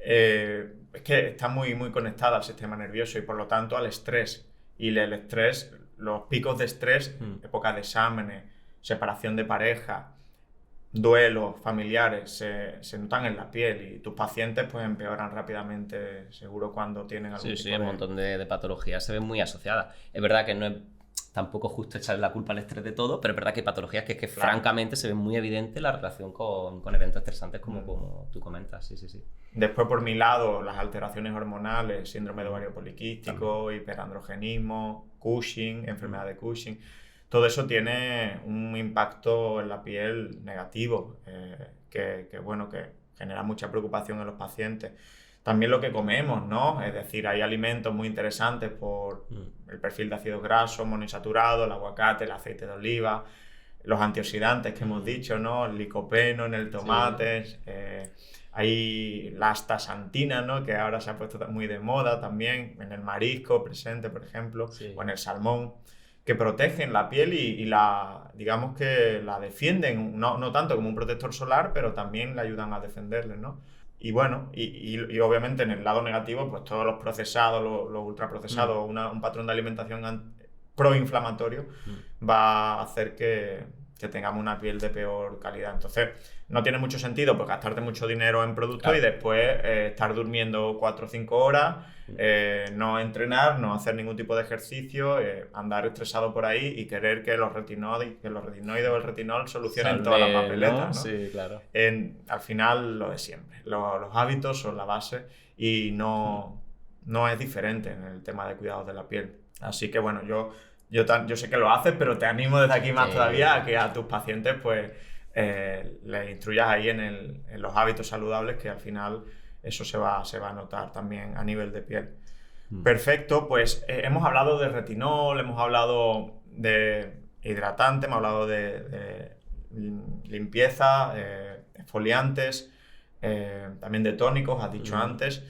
Es que está muy, muy conectada al sistema nervioso y por lo tanto al estrés. Y el estrés, los picos de estrés, época de exámenes, separación de pareja, duelos familiares, se notan en la piel y tus pacientes pues empeoran rápidamente, seguro, cuando tienen algún tipo de... un montón de patologías se ven muy asociadas. Es verdad que no es tampoco justo echarle la culpa al estrés de todo, pero es verdad que hay patologías que francamente se ve muy evidente la relación con eventos estresantes como tú comentas, sí. Después, por mi lado, las alteraciones hormonales, síndrome de ovario poliquístico, hiperandrogenismo, Cushing, enfermedad de Cushing. Todo eso tiene un impacto en la piel negativo, que genera mucha preocupación en los pacientes. También lo que comemos, ¿no? Es decir, hay alimentos muy interesantes por el perfil de ácidos grasos, monoinsaturados, el aguacate, el aceite de oliva, los antioxidantes que hemos dicho, ¿no? El licopeno en el tomate, hay la astaxantina, ¿no? Que ahora se ha puesto muy de moda también, en el marisco presente, por ejemplo, o en el salmón, que protegen la piel y digamos que la defienden, no tanto como un protector solar, pero también la ayudan a defenderle, ¿no? Y bueno, y obviamente en el lado negativo, pues todos los procesados, los ultraprocesados, un patrón de alimentación proinflamatorio va a hacer que tengamos una piel de peor calidad. Entonces, no tiene mucho sentido pues gastarte mucho dinero en productos y después estar durmiendo 4 o 5 horas, no entrenar, no hacer ningún tipo de ejercicio, andar estresado por ahí y querer que los retinoides o el retinol solucionen todas las papeletas, ¿no? Sí, claro. Al final, lo de siempre. Los hábitos son la base y no es diferente en el tema de cuidados de la piel. Así que bueno, yo sé que lo haces, pero te animo desde aquí más todavía a que a tus pacientes pues les instruyas ahí en los hábitos saludables, que al final eso se va a notar también a nivel de piel. Perfecto, pues hemos hablado de retinol, hemos hablado de hidratante, hemos hablado de limpieza, exfoliantes, también de tónicos, has dicho antes.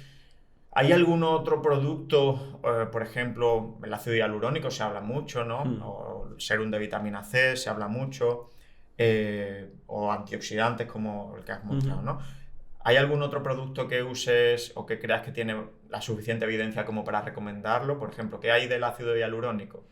¿Hay algún otro producto, por ejemplo, el ácido hialurónico se habla mucho, ¿no? O el serum de vitamina C se habla mucho, o antioxidantes como el que has mostrado, ¿no? ¿Hay algún otro producto que uses o que creas que tiene la suficiente evidencia como para recomendarlo? Por ejemplo, ¿qué hay del ácido hialurónico?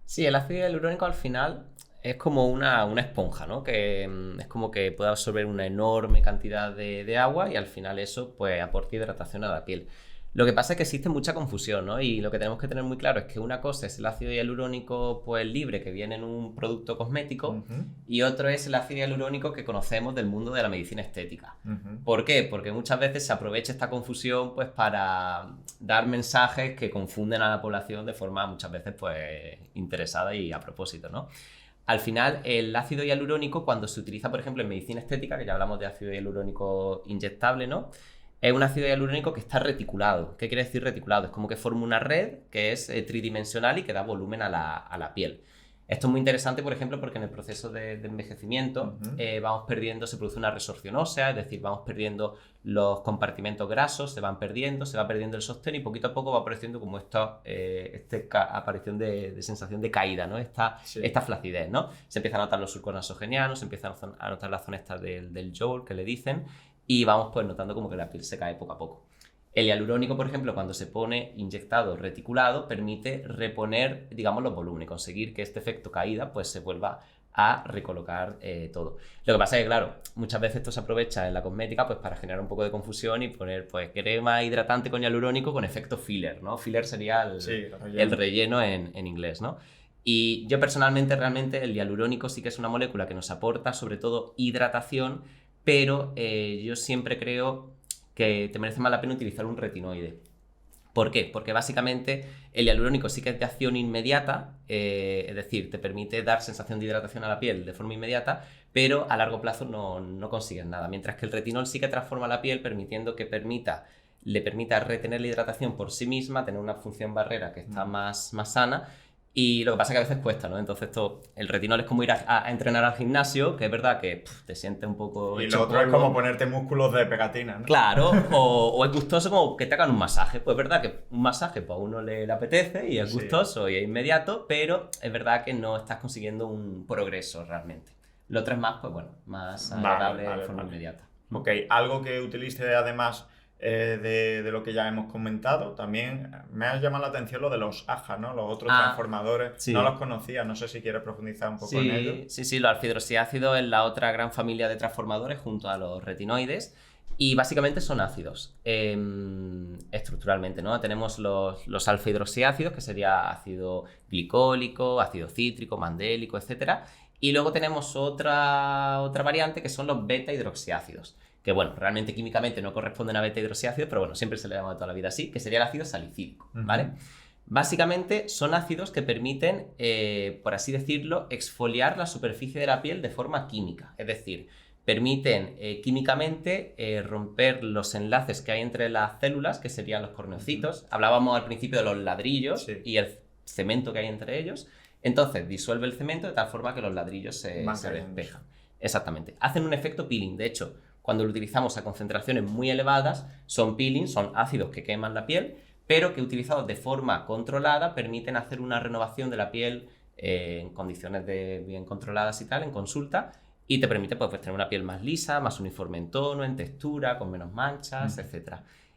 Sí, el ácido hialurónico al final es como una esponja, ¿no? Que es como que puede absorber una enorme cantidad de agua y al final eso pues aporta hidratación a la piel. Lo que pasa es que existe mucha confusión, ¿no? Y lo que tenemos que tener muy claro es que una cosa es el ácido hialurónico pues libre que viene en un producto cosmético y otro es el ácido hialurónico que conocemos del mundo de la medicina estética. ¿Por qué? Porque muchas veces se aprovecha esta confusión pues para dar mensajes que confunden a la población de forma muchas veces pues interesada y a propósito, ¿no? Al final, el ácido hialurónico, cuando se utiliza, por ejemplo, en medicina estética, que ya hablamos de ácido hialurónico inyectable, ¿no? Es un ácido hialurónico que está reticulado. ¿Qué quiere decir reticulado? Es como que forma una red que es tridimensional y que da volumen a la piel. Esto es muy interesante, por ejemplo, porque en el proceso de envejecimiento vamos perdiendo, se produce una resorción ósea, es decir, vamos perdiendo los compartimentos grasos, se va perdiendo el sostén y poquito a poco va apareciendo como esta aparición de sensación de caída, ¿no? Esta flacidez, ¿no? Se empiezan a notar los surcos nasogenianos, se empiezan a notar la zona esta del jowl, que le dicen, y vamos pues notando como que la piel se cae poco a poco. El hialurónico, por ejemplo, cuando se pone inyectado reticulado, permite reponer, digamos, los volúmenes y conseguir que este efecto caída pues se vuelva a recolocar todo. Lo que pasa es que, claro, muchas veces esto se aprovecha en la cosmética pues para generar un poco de confusión y poner pues crema hidratante con hialurónico con efecto filler, ¿no? Filler sería el relleno en inglés, ¿no? Y yo personalmente, realmente, el hialurónico sí que es una molécula que nos aporta sobre todo hidratación, pero yo siempre creo que te merece más la pena utilizar un retinoide. ¿Por qué? Porque básicamente el hialurónico sí que es de acción inmediata, es decir, te permite dar sensación de hidratación a la piel de forma inmediata, pero a largo plazo no consigues nada. Mientras que el retinol sí que transforma la piel, permitiendo que le permita retener la hidratación por sí misma, tener una función barrera que está más sana. Y lo que pasa es que a veces cuesta, ¿no? Entonces el retinol es como ir a entrenar al gimnasio, que es verdad que te sientes un poco... Y lo otro es como ponerte músculos de pegatina, ¿no? Claro, o es gustoso como que te hagan un masaje. Pues es verdad que un masaje pues a uno le apetece y es gustoso y es inmediato, pero es verdad que no estás consiguiendo un progreso realmente. Lo otro es más, pues bueno, más agradable de forma inmediata. Ok, algo que utilice además... de lo que ya hemos comentado, también me ha llamado la atención lo de los AHA, ¿no? Los otros transformadores. Sí. No los conocía, no sé si quieres profundizar un poco en ello. Sí, los alfa-hidroxiácidos es la otra gran familia de transformadores junto a los retinoides y básicamente son ácidos estructuralmente, ¿no? Tenemos los alfa-hidroxiácidos, que sería ácido glicólico, ácido cítrico, mandélico, etc. Y luego tenemos otra variante que son los beta-hidroxiácidos, que bueno, realmente químicamente no corresponden a beta-hidroxiácidos, pero bueno, siempre se le llama de toda la vida así, que sería el ácido salicílico, ¿vale? Básicamente son ácidos que permiten, por así decirlo, exfoliar la superficie de la piel de forma química, es decir, permiten químicamente romper los enlaces que hay entre las células, que serían los corneocitos. Hablábamos al principio de los ladrillos y el cemento que hay entre ellos. Entonces disuelve el cemento de tal forma que los ladrillos se despejan. Exactamente. Hacen un efecto peeling, de hecho, cuando lo utilizamos a concentraciones muy elevadas, son peeling, son ácidos que queman la piel, pero que utilizados de forma controlada permiten hacer una renovación de la piel en condiciones bien controladas y tal, en consulta, y te permite pues, tener una piel más lisa, más uniforme en tono, en textura, con menos manchas, etc.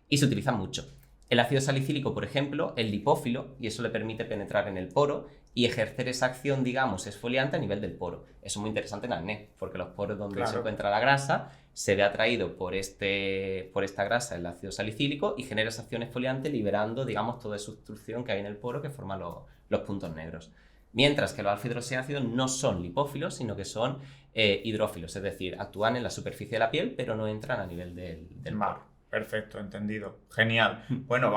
Y se utiliza mucho. El ácido salicílico, por ejemplo, es lipófilo y eso le permite penetrar en el poro y ejercer esa acción, digamos, exfoliante a nivel del poro. Eso es muy interesante en acné, porque los poros donde se encuentra la grasa se ve atraído por esta grasa, el ácido salicílico, y genera esa acción exfoliante liberando, digamos, toda esa obstrucción que hay en el poro que forma los puntos negros. Mientras que los alfa-hidroxiácidos no son lipófilos, sino que son hidrófilos, es decir, actúan en la superficie de la piel, pero no entran a nivel del poro. Perfecto, entendido. Genial. Bueno,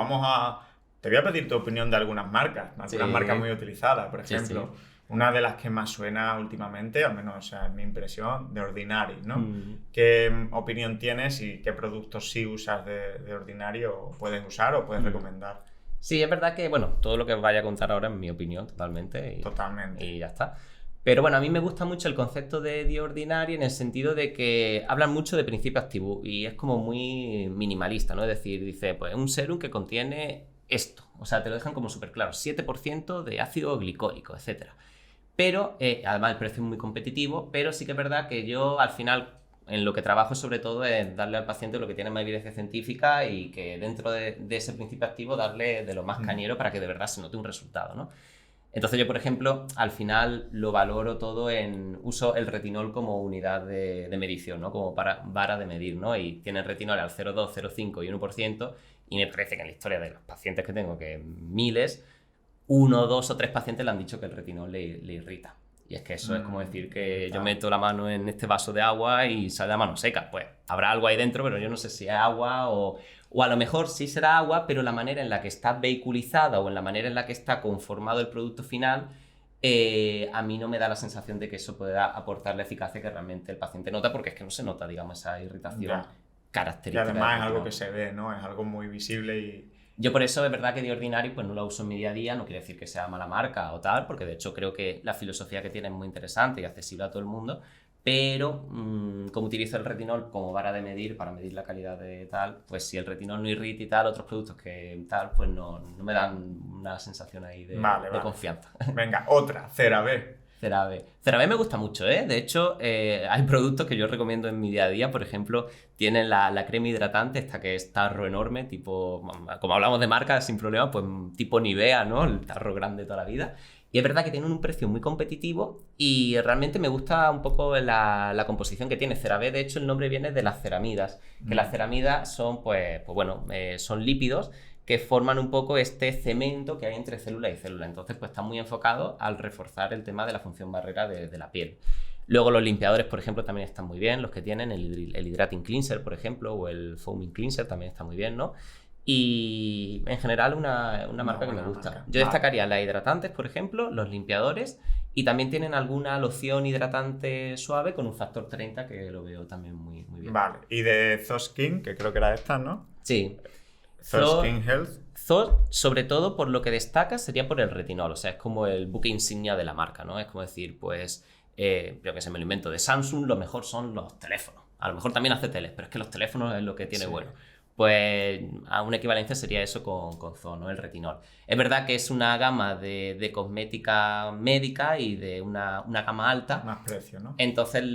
te voy a pedir tu opinión de algunas marcas marcas muy utilizadas. Por ejemplo, una de las que más suena últimamente, al menos en mi impresión, de Ordinary, ¿no? ¿Qué opinión tienes y qué productos sí usas de Ordinary o puedes usar o puedes recomendar? Sí, es verdad que, bueno, todo lo que vaya a contar ahora es mi opinión totalmente. Totalmente. Y ya está. Pero bueno, a mí me gusta mucho el concepto de The Ordinary en el sentido de que hablan mucho de principio activo y es como muy minimalista, ¿no? Es decir, dice, pues un serum que contiene esto. O sea, te lo dejan como súper claro, 7% de ácido glicólico, etc. Pero, además el precio es muy competitivo, pero sí que es verdad que yo al final en lo que trabajo sobre todo es darle al paciente lo que tiene más evidencia científica y que dentro de ese principio activo darle de lo más cañero para que de verdad se note un resultado, ¿no? Entonces yo, por ejemplo, al final lo valoro todo uso el retinol como unidad de medición, ¿no? Como vara de medir, ¿no? Y tienen retinol al 0,2, 0,5 y 1%, y me parece que en la historia de los pacientes que tengo, que miles, 1, 2 o 3 pacientes le han dicho que el retinol le irrita. Y es que eso es como decir que yo meto la mano en este vaso de agua y sale la mano seca. Pues habrá algo ahí dentro, pero yo no sé si es agua o a lo mejor sí será agua, pero la manera en la que está vehiculizada o en la manera en la que está conformado el producto final, a mí no me da la sensación de que eso pueda aportar la eficacia que realmente el paciente nota, porque es que no se nota, digamos, esa irritación característica. Y además es algo que se ve, ¿no? Es algo muy visible Yo por eso es verdad que The Ordinary pues no la uso en mi día a día, no quiere decir que sea mala marca o tal, porque de hecho creo que la filosofía que tiene es muy interesante y accesible a todo el mundo, pero como utilizo el retinol como vara de medir, para medir la calidad de tal, pues si el retinol no irrita y tal, otros productos que tal, pues no me dan una sensación ahí de confianza. Venga, otra, CeraVe. CeraVe me gusta mucho, ¿eh? De hecho, hay productos que yo recomiendo en mi día a día. Por ejemplo, tienen la crema hidratante, esta que es tarro enorme, tipo, como hablamos de marcas sin problema, pues tipo Nivea, ¿no? El tarro grande toda la vida. Y es verdad que tienen un precio muy competitivo y realmente me gusta un poco la composición que tiene. CeraVe, de hecho, el nombre viene de las ceramidas, que las ceramidas son, pues bueno, son lípidos que forman un poco este cemento que hay entre célula y célula. Entonces, pues está muy enfocado al reforzar el tema de la función barrera de la piel. Luego los limpiadores, por ejemplo, también están muy bien, los que tienen el Hydrating Cleanser, por ejemplo, o el Foaming Cleanser también está muy bien, ¿no? Y en general una marca que me gusta. Yo destacaría las hidratantes, por ejemplo, los limpiadores, y también tienen alguna loción hidratante suave con un factor 30 que lo veo también muy bien. Vale, y de Zoskin, que creo que era esta, ¿no? Sí. Zoskin Health. Sobre todo por lo que destaca sería por el retinol, o sea, es como el buque insignia de la marca, ¿no? Es como decir, pues, yo que sé, me lo invento, de Samsung lo mejor son los teléfonos. A lo mejor también hace teles, pero es que los teléfonos es lo que tiene bueno. Pues a una equivalencia sería eso con Zoo, ¿no? El retinol. Es verdad que es una gama de cosmética médica y de una gama alta. Más precio, ¿no? Entonces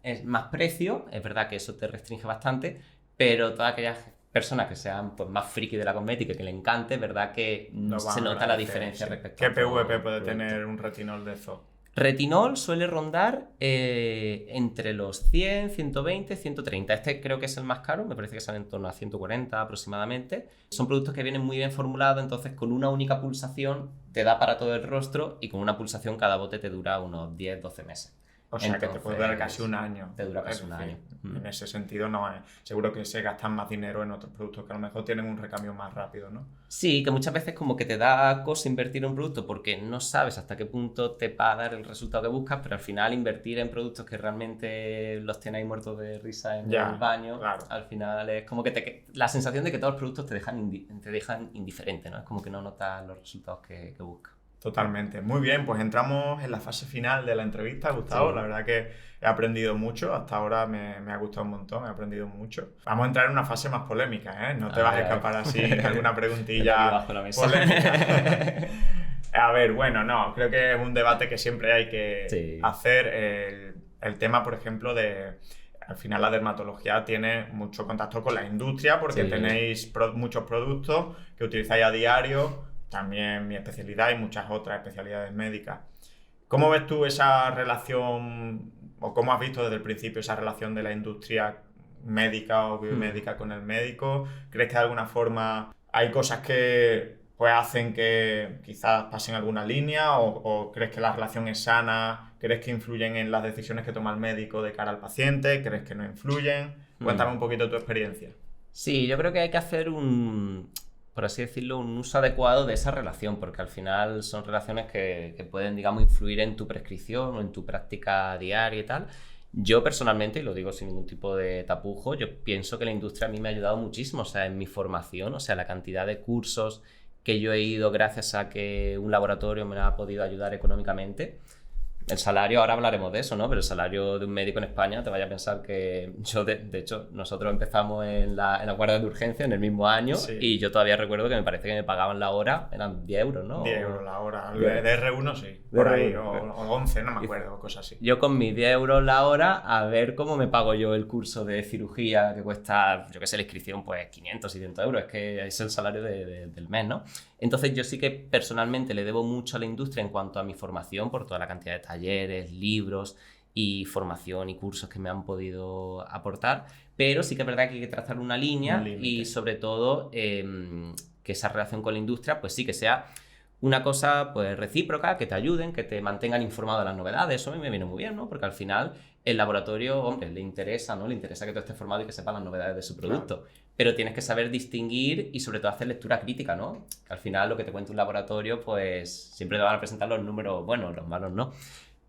es más precio, es verdad que eso te restringe bastante, pero todas aquellas personas que sean pues, más friki de la cosmética y que le encante, es verdad que se nota la diferencia respecto a ¿Qué PVP puede tener un retinol de Zoo? Retinol suele rondar entre los 100, 120, 130. Este creo que es el más caro, me parece que sale en torno a 140 aproximadamente. Son productos que vienen muy bien formulados, entonces con una única pulsación te da para todo el rostro y con una pulsación cada bote te dura unos 10, 12 meses. O sea, entonces, que te puede durar casi un año. Te dura casi un año. En ese sentido, no es. Seguro que se gastan más dinero en otros productos que a lo mejor tienen un recambio más rápido, ¿no? Sí, que muchas veces como que te da cosa invertir en un producto porque no sabes hasta qué punto te va a dar el resultado que buscas, pero al final invertir en productos que realmente los tienes ahí muertos de risa en el baño, claro. Al final es como que la sensación de que todos los productos te dejan indiferente, ¿no? Es como que no notas los resultados que buscas. Totalmente. Muy bien, pues entramos en la fase final de la entrevista, Gustavo. Sí. La verdad que he aprendido mucho. Hasta ahora me ha gustado un montón, he aprendido mucho. Vamos a entrar en una fase más polémica, ¿eh? No te vas a escapar así alguna preguntilla polémica. A ver, bueno, no. Creo que es un debate que siempre hay que hacer. El tema, por ejemplo, de... Al final la dermatología tiene mucho contacto con la industria porque tenéis muchos productos que utilizáis a diario. También mi especialidad y muchas otras especialidades médicas. ¿Cómo ves tú esa relación, o cómo has visto desde el principio esa relación de la industria médica o biomédica con el médico? ¿Crees que de alguna forma hay cosas que pues, hacen que quizás pasen alguna línea? ¿O crees que la relación es sana? ¿Crees que influyen en las decisiones que toma el médico de cara al paciente? ¿Crees que no influyen? Cuéntame un poquito tu experiencia. Sí, yo creo que hay que hacer por así decirlo, un uso adecuado de esa relación, porque al final son relaciones que pueden, digamos, influir en tu prescripción o en tu práctica diaria y tal. Yo personalmente, y lo digo sin ningún tipo de tapujo, yo pienso que la industria a mí me ha ayudado muchísimo, o sea, en mi formación, o sea, la cantidad de cursos que yo he ido gracias a que un laboratorio me ha podido ayudar económicamente. El salario, ahora hablaremos de eso, ¿no? Pero el salario de un médico en España, te vaya a pensar que yo, de hecho, nosotros empezamos en la guardia de urgencia en el mismo año y yo todavía recuerdo que me parece que me pagaban la hora, eran 10 euros, ¿no? 10 euros la hora, de R1 sí, por ahí, o 11, no me acuerdo, o cosas así. Yo con mis 10 euros la hora, a ver cómo me pago yo el curso de cirugía que cuesta, yo qué sé, la inscripción, pues 500, 600 euros, es que es el salario del mes, ¿no? Entonces yo sí que personalmente le debo mucho a la industria en cuanto a mi formación por toda la cantidad de talleres, libros y formación y cursos que me han podido aportar, pero sí que es verdad que hay que trazar una línea y sobre todo que esa relación con la industria pues sí que sea una cosa pues recíproca, que te ayuden, que te mantengan informado de las novedades. Eso a mí me viene muy bien, ¿no? Porque al final el laboratorio, hombre, le interesa, ¿no? Le interesa que tú estés formado y que sepas las novedades de su producto. Claro. Pero tienes que saber distinguir y sobre todo hacer lectura crítica, ¿no? Que al final lo que te cuenta un laboratorio, pues siempre te van a presentar los números buenos, los malos no.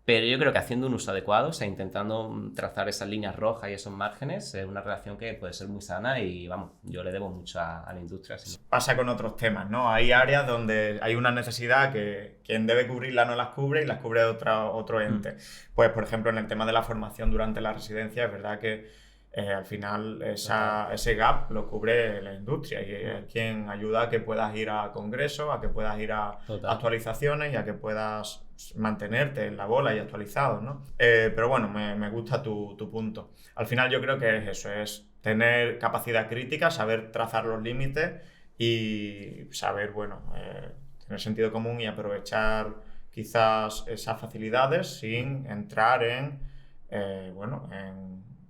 Pero yo creo que haciendo un uso adecuado, o sea, intentando trazar esas líneas rojas y esos márgenes, es una relación que puede ser muy sana y, vamos, yo le debo mucho a la industria. ¿Sí? Pasa con otros temas, ¿no? Hay áreas donde hay una necesidad que quien debe cubrirla no las cubre y las cubre otro ente. Pues, por ejemplo, en el tema de la formación durante la residencia, es verdad que al final ese gap lo cubre la industria y es quien ayuda a que puedas ir a congresos, a que puedas ir a actualizaciones y a que puedas mantenerte en la bola y actualizado, ¿no? Pero bueno, me gusta tu punto. Al final yo creo que es eso, es tener capacidad crítica, saber trazar los límites y saber, bueno, tener sentido común y aprovechar quizás esas facilidades sin entrar en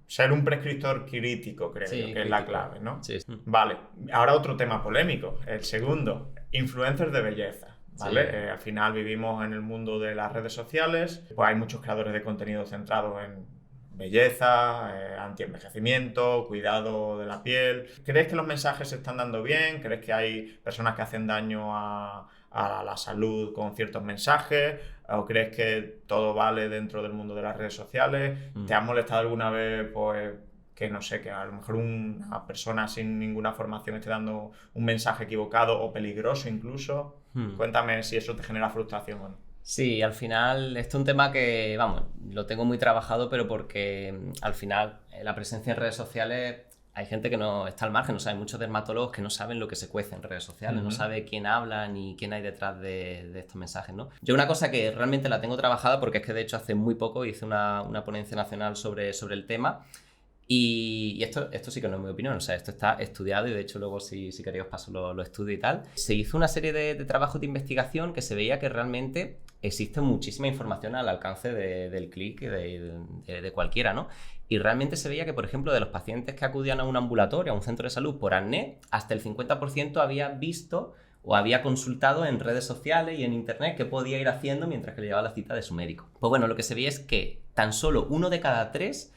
ser un prescriptor crítico, creo yo, que es la clave, ¿no? Sí. Vale, ahora otro tema polémico, el segundo, influencers de belleza. ¿Vale? Sí. Al final vivimos en el mundo de las redes sociales, pues hay muchos creadores de contenido centrados en belleza, anti-envejecimiento, cuidado de la piel. ¿Crees que los mensajes se están dando bien? ¿Crees que hay personas que hacen daño a la salud con ciertos mensajes? ¿O crees que todo vale dentro del mundo de las redes sociales? ¿Te ha molestado alguna vez, pues, que no sé, que a lo mejor una persona sin ninguna formación esté dando un mensaje equivocado o peligroso incluso? Cuéntame si eso te genera frustración o no. Sí, al final esto es un tema que, vamos, lo tengo muy trabajado, pero porque al final la presencia en redes sociales, hay gente que no está al margen, o sea, hay muchos dermatólogos que no saben lo que se cuece en redes sociales, no sabe quién habla ni quién hay detrás de estos mensajes, ¿no? Yo una cosa que realmente la tengo trabajada, porque es que de hecho hace muy poco hice una ponencia nacional sobre el tema. Y esto sí que no es mi opinión, o sea, esto está estudiado y de hecho luego si queréis os paso los estudios y tal. Se hizo una serie de trabajos de investigación que se veía que realmente existe muchísima información al alcance del clic de cualquiera, ¿no? Y realmente se veía que, por ejemplo, de los pacientes que acudían a un ambulatorio, a un centro de salud por acné, hasta el 50% había visto o había consultado en redes sociales y en internet qué podía ir haciendo mientras que le llevaba la cita de su médico. Pues bueno, lo que se veía es que tan solo uno de cada tres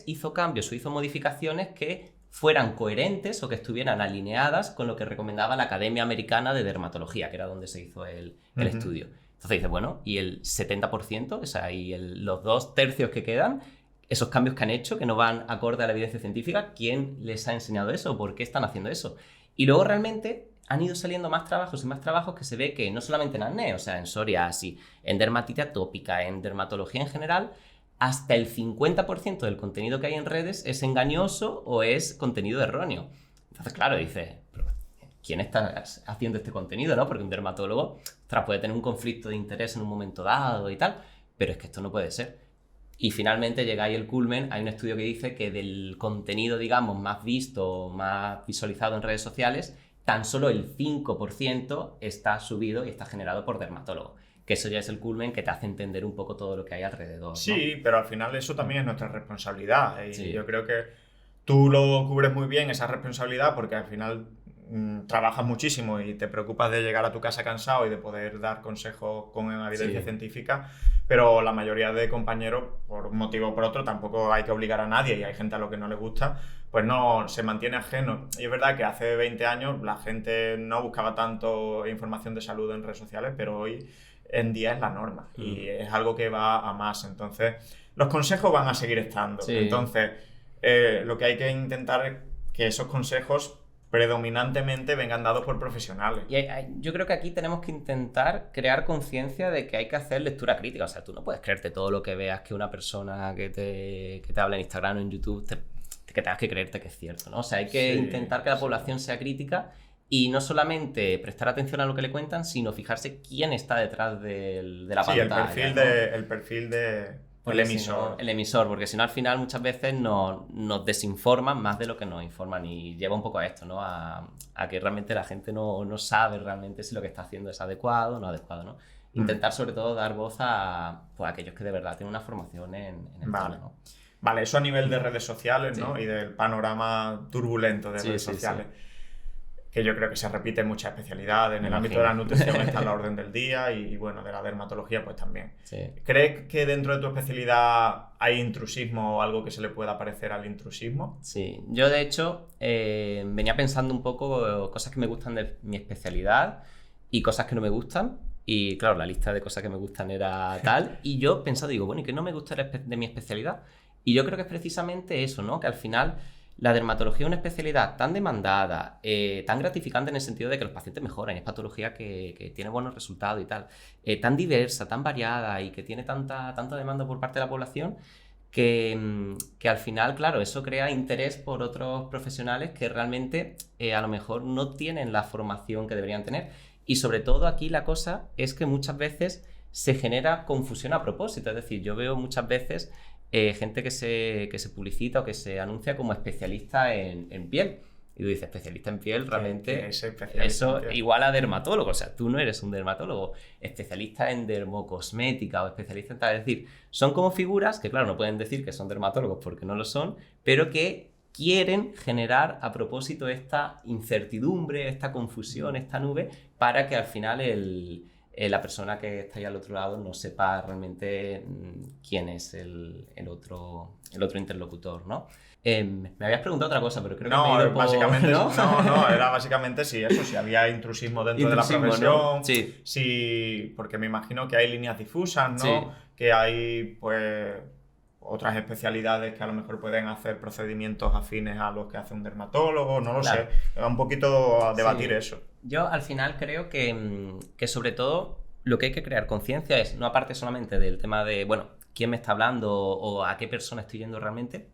hizo cambios o hizo modificaciones que fueran coherentes o que estuvieran alineadas con lo que recomendaba la Academia Americana de Dermatología, que era donde se hizo el estudio. Entonces dices, bueno, y el 70%, o sea, y los 2/3 que quedan, esos cambios que han hecho, que no van acorde a la evidencia científica, ¿quién les ha enseñado eso? ¿Por qué están haciendo eso? Y luego realmente han ido saliendo más trabajos y más trabajos que se ve que no solamente en acné, o sea, en psoriasis, en dermatitis atópica, en dermatología en general, hasta el 50% del contenido que hay en redes es engañoso o es contenido erróneo. Entonces, claro, dices, ¿quién está haciendo este contenido, no? Porque un dermatólogo puede tener un conflicto de interés en un momento dado y tal, pero es que esto no puede ser. Y finalmente llega ahí el culmen, hay un estudio que dice que del contenido, digamos, más visto, más visualizado en redes sociales, tan solo el 5% está subido y está generado por dermatólogos. Que eso ya es el culmen que te hace entender un poco todo lo que hay alrededor, ¿no? Sí, pero al final eso también es nuestra responsabilidad. Y sí. Yo creo que tú lo cubres muy bien, esa responsabilidad, porque al final trabajas muchísimo y te preocupas de llegar a tu casa cansado y de poder dar consejos con evidencia científica, pero la mayoría de compañeros, por un motivo o por otro, tampoco hay que obligar a nadie y hay gente a lo que no le gusta, pues no se mantiene ajeno. Y es verdad que hace 20 años la gente no buscaba tanto información de salud en redes sociales, pero hoy en día es la norma y es algo que va a más. Entonces, los consejos van a seguir estando. Sí. Entonces, lo que hay que intentar es que esos consejos predominantemente vengan dados por profesionales. Y yo creo que aquí tenemos que intentar crear conciencia de que hay que hacer lectura crítica. O sea, tú no puedes creerte todo lo que veas que una persona que te habla en Instagram o en YouTube que tengas que creerte que es cierto, ¿no? O sea, hay que intentar que la población sea crítica y no solamente prestar atención a lo que le cuentan, sino fijarse quién está detrás de la pantalla. Sí, el perfil del emisor. El emisor, porque si no al final muchas veces nos desinforman más de lo que nos informan y lleva un poco a esto, ¿no? A que realmente la gente no sabe realmente si lo que está haciendo es adecuado o no adecuado, ¿no? Intentar sobre todo dar voz a aquellos que de verdad tienen una formación en el tema, ¿no? Vale, eso a nivel de redes sociales, ¿no? Y del panorama turbulento de redes sociales. Que yo creo que se repite en muchas especialidades. En el ámbito de la nutrición está a la orden del día y bueno, de la dermatología pues también. Sí. ¿Crees que dentro de tu especialidad hay intrusismo o algo que se le pueda parecer al intrusismo? Sí, yo de hecho venía pensando un poco cosas que me gustan de mi especialidad y cosas que no me gustan. Y claro, la lista de cosas que me gustan era tal. Y yo he pensado, digo, bueno, ¿y qué no me gusta de mi especialidad? Y yo creo que es precisamente eso, ¿no? Que al final la dermatología es una especialidad tan demandada, tan gratificante en el sentido de que los pacientes mejoran, es patología que tiene buenos resultados y tal, tan diversa, tan variada y que tiene tanta demanda por parte de la población que al final, claro, eso crea interés por otros profesionales que realmente a lo mejor no tienen la formación que deberían tener. Y sobre todo aquí la cosa es que muchas veces se genera confusión a propósito. Es decir, yo veo muchas veces gente que se publicita o que se anuncia como especialista en piel. Y tú dices, especialista en piel, realmente eso igual a dermatólogo. O sea, tú no eres un dermatólogo, especialista en dermocosmética o especialista en tal. Es decir, son como figuras que, claro, no pueden decir que son dermatólogos porque no lo son, pero que quieren generar a propósito esta incertidumbre, esta confusión, esta nube, para que al final la persona que está ahí al otro lado no sepa realmente quién es el otro interlocutor, ¿no? Me habías preguntado otra cosa, pero creo que me he ido básicamente, ¿no? Era básicamente si había intrusismo dentro de la profesión, ¿no? Sí. Sí, porque me imagino que hay líneas difusas, ¿no? Sí. Que hay, pues, otras especialidades que a lo mejor pueden hacer procedimientos afines a los que hace un dermatólogo, no lo sé. Un poquito a debatir eso. Yo al final creo que sobre todo lo que hay que crear conciencia es, no aparte solamente del tema de, bueno, quién me está hablando o a qué persona estoy yendo realmente,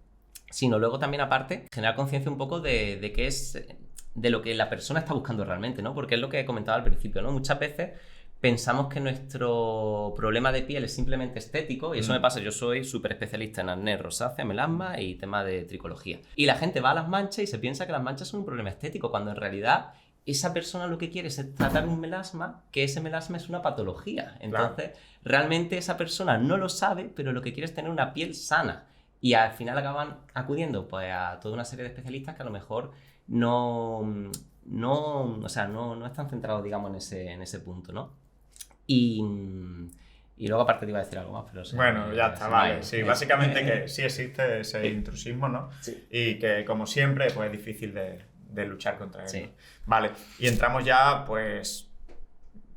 sino luego también aparte generar conciencia un poco de qué es, de lo que la persona está buscando realmente, ¿no? Porque es lo que he comentado al principio, ¿no? Muchas veces pensamos que nuestro problema de piel es simplemente estético, y eso me pasa, yo soy súper especialista en acné, rosácea, melasma y tema de tricología. Y la gente va a las manchas y se piensa que las manchas son un problema estético, cuando en realidad esa persona lo que quiere es tratar un melasma, que ese melasma es una patología. Entonces, realmente esa persona no lo sabe, pero lo que quiere es tener una piel sana. Y al final acaban acudiendo pues, a toda una serie de especialistas que a lo mejor no están centrados, digamos, en ese punto, ¿no? Y luego aparte te iba a decir algo más, pero... Bueno, ya está, vale. Sí, básicamente que sí existe ese intrusismo, ¿no? Sí. Y que, como siempre, pues es difícil de luchar contra él. Sí. ¿No? Vale, y entramos ya, pues,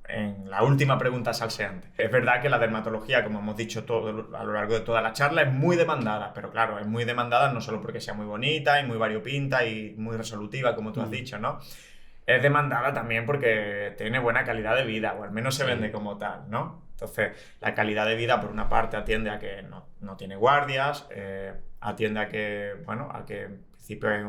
en la última pregunta salseante. Es verdad que la dermatología, como hemos dicho todo a lo largo de toda la charla, es muy demandada, pero claro, es muy demandada no solo porque sea muy bonita y muy variopinta y muy resolutiva, como tú has dicho, ¿no? Es demandada también porque tiene buena calidad de vida, o al menos se vende como tal, ¿no? Entonces, la calidad de vida, por una parte, atiende a que no tiene guardias, atiende a que, bueno, a que en principio es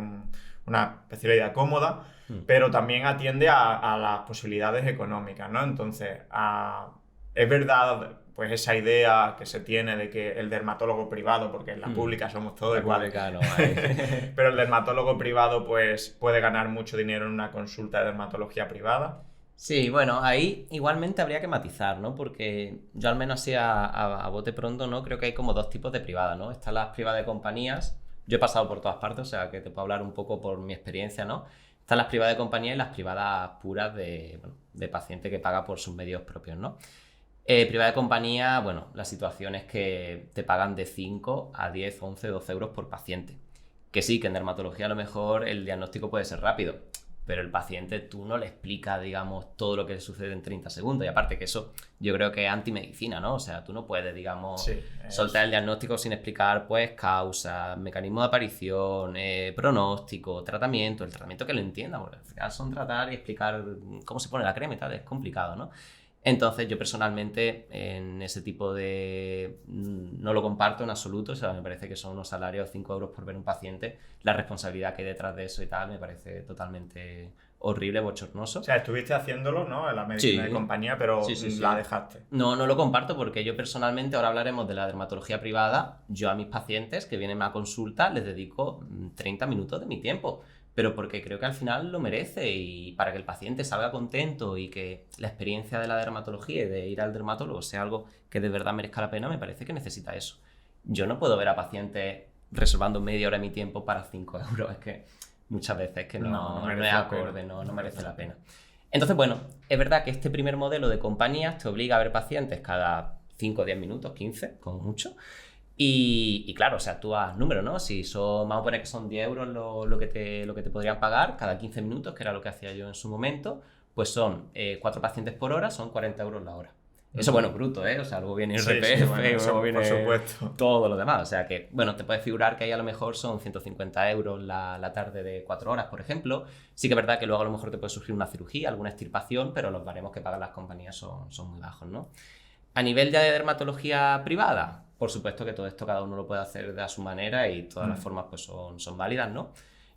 una especialidad cómoda, pero también atiende a las posibilidades económicas, ¿no? Entonces, es verdad, pues esa idea que se tiene de que el dermatólogo privado, porque en la pública somos todos iguales, pero el dermatólogo privado pues puede ganar mucho dinero en una consulta de dermatología privada. Sí, bueno, ahí igualmente habría que matizar, ¿no? Porque yo al menos así a bote pronto, ¿no? Creo que hay como dos tipos de privadas, ¿no? Están las privadas de compañías. Yo he pasado por todas partes, o sea que te puedo hablar un poco por mi experiencia, ¿no? Están las privadas de compañía y las privadas puras de paciente que paga por sus medios propios, ¿no? Privada de compañía, bueno, la situación es que te pagan de 5 a 10, 11, 12 euros por paciente. Que sí, que en dermatología a lo mejor el diagnóstico puede ser rápido, pero el paciente tú no le explicas, digamos, todo lo que le sucede en 30 segundos. Y aparte que eso yo creo que es antimedicina, ¿no? O sea, tú no puedes, digamos, soltar el diagnóstico sin explicar, pues, causas, mecanismo de aparición, pronóstico, tratamiento, el tratamiento que lo entienda, porque al final son tratar y explicar cómo se pone la crema y tal, es complicado, ¿no? Entonces yo personalmente en ese tipo de... no lo comparto en absoluto, o sea, me parece que son unos salarios de 5 euros por ver un paciente, la responsabilidad que hay detrás de eso y tal me parece totalmente horrible, bochornoso. O sea, estuviste haciéndolo, ¿no? En la medicina de compañía, pero la dejaste. No lo comparto porque yo personalmente, ahora hablaremos de la dermatología privada, yo a mis pacientes que vienen a consulta les dedico 30 minutos de mi tiempo. Pero porque creo que al final lo merece y para que el paciente salga contento y que la experiencia de la dermatología y de ir al dermatólogo sea algo que de verdad merezca la pena, me parece que necesita eso. Yo no puedo ver a pacientes reservando media hora de mi tiempo para 5 euros, es que muchas veces que no es acorde, no merece la pena. Entonces, bueno, es verdad que este primer modelo de compañías te obliga a ver pacientes cada 5 o 10 minutos, 15, como mucho. Y claro, o sea, tú haz números, ¿no? Si vamos a poner que son 10 euros lo que te podrían pagar cada 15 minutos, que era lo que hacía yo en su momento, pues son 4 pacientes por hora, son 40 euros la hora. Eso, bueno, bruto, ¿eh? O sea, luego viene IRPF, Sí, bueno, luego eso, viene por supuesto. todo lo demás. O sea que, bueno, te puedes figurar que ahí a lo mejor son 150 euros la tarde de 4 horas, por ejemplo. Sí que es verdad que luego a lo mejor te puede surgir una cirugía, alguna extirpación, pero los baremos que pagan las compañías son muy bajos, ¿no? A nivel de dermatología privada, por supuesto que todo esto cada uno lo puede hacer de a su manera y todas las formas pues son válidas, ¿no?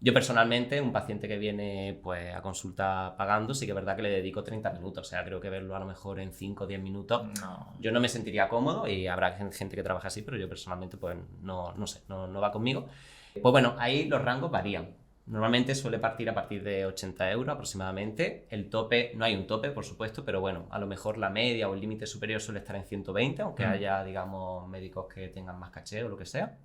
Yo personalmente, un paciente que viene pues a consulta pagando, sí que es verdad que le dedico 30 minutos, o sea, creo que verlo a lo mejor en 5 o 10 minutos, yo no me sentiría cómodo y habrá gente que trabaja así, pero yo personalmente pues no sé, no va conmigo. Pues bueno, ahí los rangos varían. Normalmente suele partir a partir de 80 euros aproximadamente. El tope, no hay un tope, por supuesto, pero bueno, a lo mejor la media o el límite superior suele estar en 120, aunque haya, digamos, médicos que tengan más caché o lo que sea.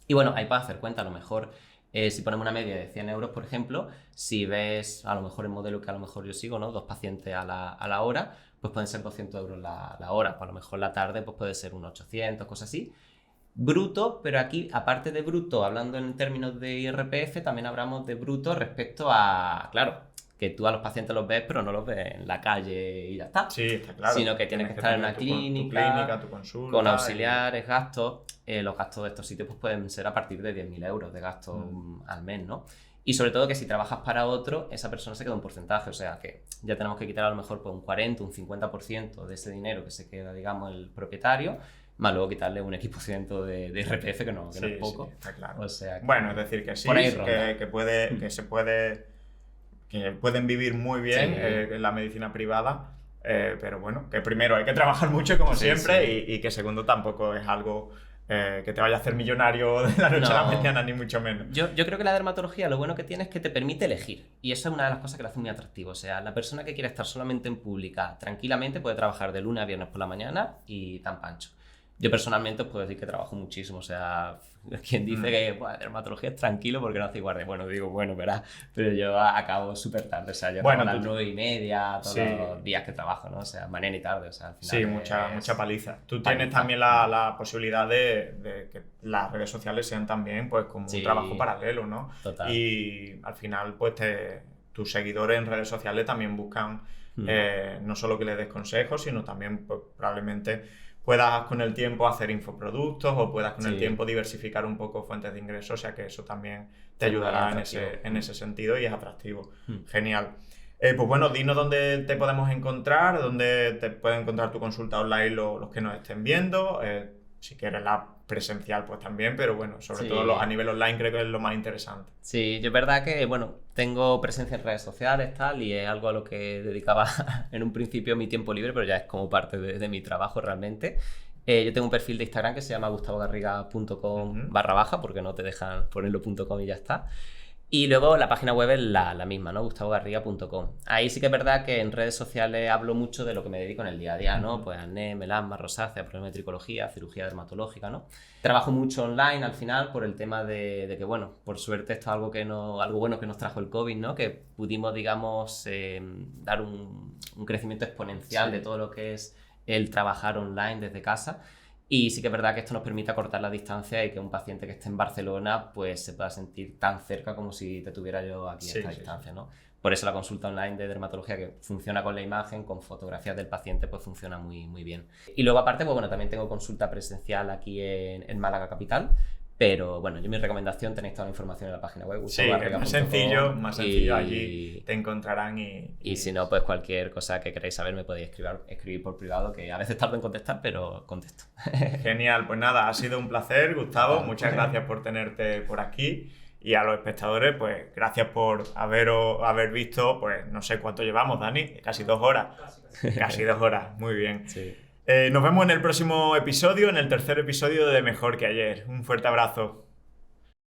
Y bueno, ahí para hacer cuenta, a lo mejor, si ponemos una media de 100 euros, por ejemplo, si ves a lo mejor el modelo que a lo mejor yo sigo, ¿no? 2 pacientes a la hora, pues pueden ser 200 euros la hora. Pues a lo mejor la tarde pues puede ser unos 800, cosas así. Bruto, pero aquí, aparte de bruto, hablando en términos de IRPF, también hablamos de bruto respecto a, claro, que tú a los pacientes los ves, pero no los ves en la calle y ya está. Sí, está claro. Sino que tienes que estar en una clínica, tu consulta, con auxiliares, gastos. Los gastos de estos sitios pues, pueden ser a partir de 10.000 euros de gasto al mes, ¿no? Y sobre todo que si trabajas para otro, esa persona se queda un porcentaje, o sea que ya tenemos que quitar a lo mejor pues, un 40, un 50% de ese dinero que se queda, digamos, el propietario, más luego quitarle un X% de IRPF, que no es poco. Sí, está claro. O sea, bueno, es decir, que sí, que pueden vivir muy bien en la medicina privada, pero bueno, que primero hay que trabajar mucho como siempre y que segundo tampoco es algo que te vaya a hacer millonario de la noche a la mañana, ni mucho menos. Yo creo que la dermatología lo bueno que tiene es que te permite elegir y eso es una de las cosas que lo hace muy atractivo. O sea, la persona que quiere estar solamente en pública tranquilamente puede trabajar de lunes a viernes por la mañana y tan pancho. Yo personalmente os puedo decir que trabajo muchísimo, o sea, quien dice que dermatología es tranquilo porque no hace guardia. Bueno, digo, verás, pero yo acabo súper tarde, o sea, yo acabo a las 9:30 todos los días que trabajo, ¿no? O sea, mañana y tarde, o sea, al final. Sí, mucha paliza. Tú tienes también la posibilidad de que las redes sociales sean también, pues, como un trabajo paralelo, ¿no? Total. Y al final, pues, tus seguidores en redes sociales también buscan no solo que les des consejos, sino también, pues, probablemente puedas con el tiempo hacer infoproductos o puedas con el tiempo diversificar un poco fuentes de ingresos, o sea que eso también te ayudará en ese sentido y es atractivo. Genial. Pues bueno, dinos dónde te podemos encontrar, dónde te pueden encontrar tu consulta online los que nos estén viendo. Si quieres la presencial, pues también, pero bueno, sobre todo a nivel online creo que es lo más interesante. Sí, yo es verdad que, tengo presencia en redes sociales, tal, y es algo a lo que dedicaba en un principio mi tiempo libre, pero ya es como parte de mi trabajo realmente. Yo tengo un perfil de Instagram que se llama gustavogarriga.com /, porque no te dejan ponerlo .com y ya está. Y luego la página web es la misma, ¿no? gustavogarriga.com. Ahí sí que es verdad que en redes sociales hablo mucho de lo que me dedico en el día a día, ¿no? Pues acné, melasma, rosácea, problemas de tricología, cirugía dermatológica, ¿no? Trabajo mucho online al final por el tema de que, por suerte esto es algo bueno que nos trajo el COVID, ¿no? Que pudimos, digamos, dar un crecimiento exponencial de todo lo que es el trabajar online desde casa. Y sí que es verdad que esto nos permite acortar la distancia y que un paciente que esté en Barcelona pues se pueda sentir tan cerca como si te tuviera yo aquí a esta distancia, ¿no? Por eso la consulta online de dermatología que funciona con la imagen, con fotografías del paciente, pues funciona muy, muy bien. Y luego aparte, también tengo consulta presencial aquí en Málaga Capital. Pero yo mi recomendación, tenéis toda la información en la página web. Sí, más sencillo, allí te encontrarán y si no, pues cualquier cosa que queráis saber me podéis escribir por privado, que a veces tardo en contestar, pero contesto. Genial, pues nada, ha sido un placer, Gustavo, muchas gracias por tenerte por aquí y a los espectadores, pues gracias por haber visto, pues no sé cuánto llevamos, Dani, casi 2 horas. Casi 2 horas, muy bien. Sí. Nos vemos en el próximo episodio, en el tercer episodio de Mejor que Ayer. Un fuerte abrazo.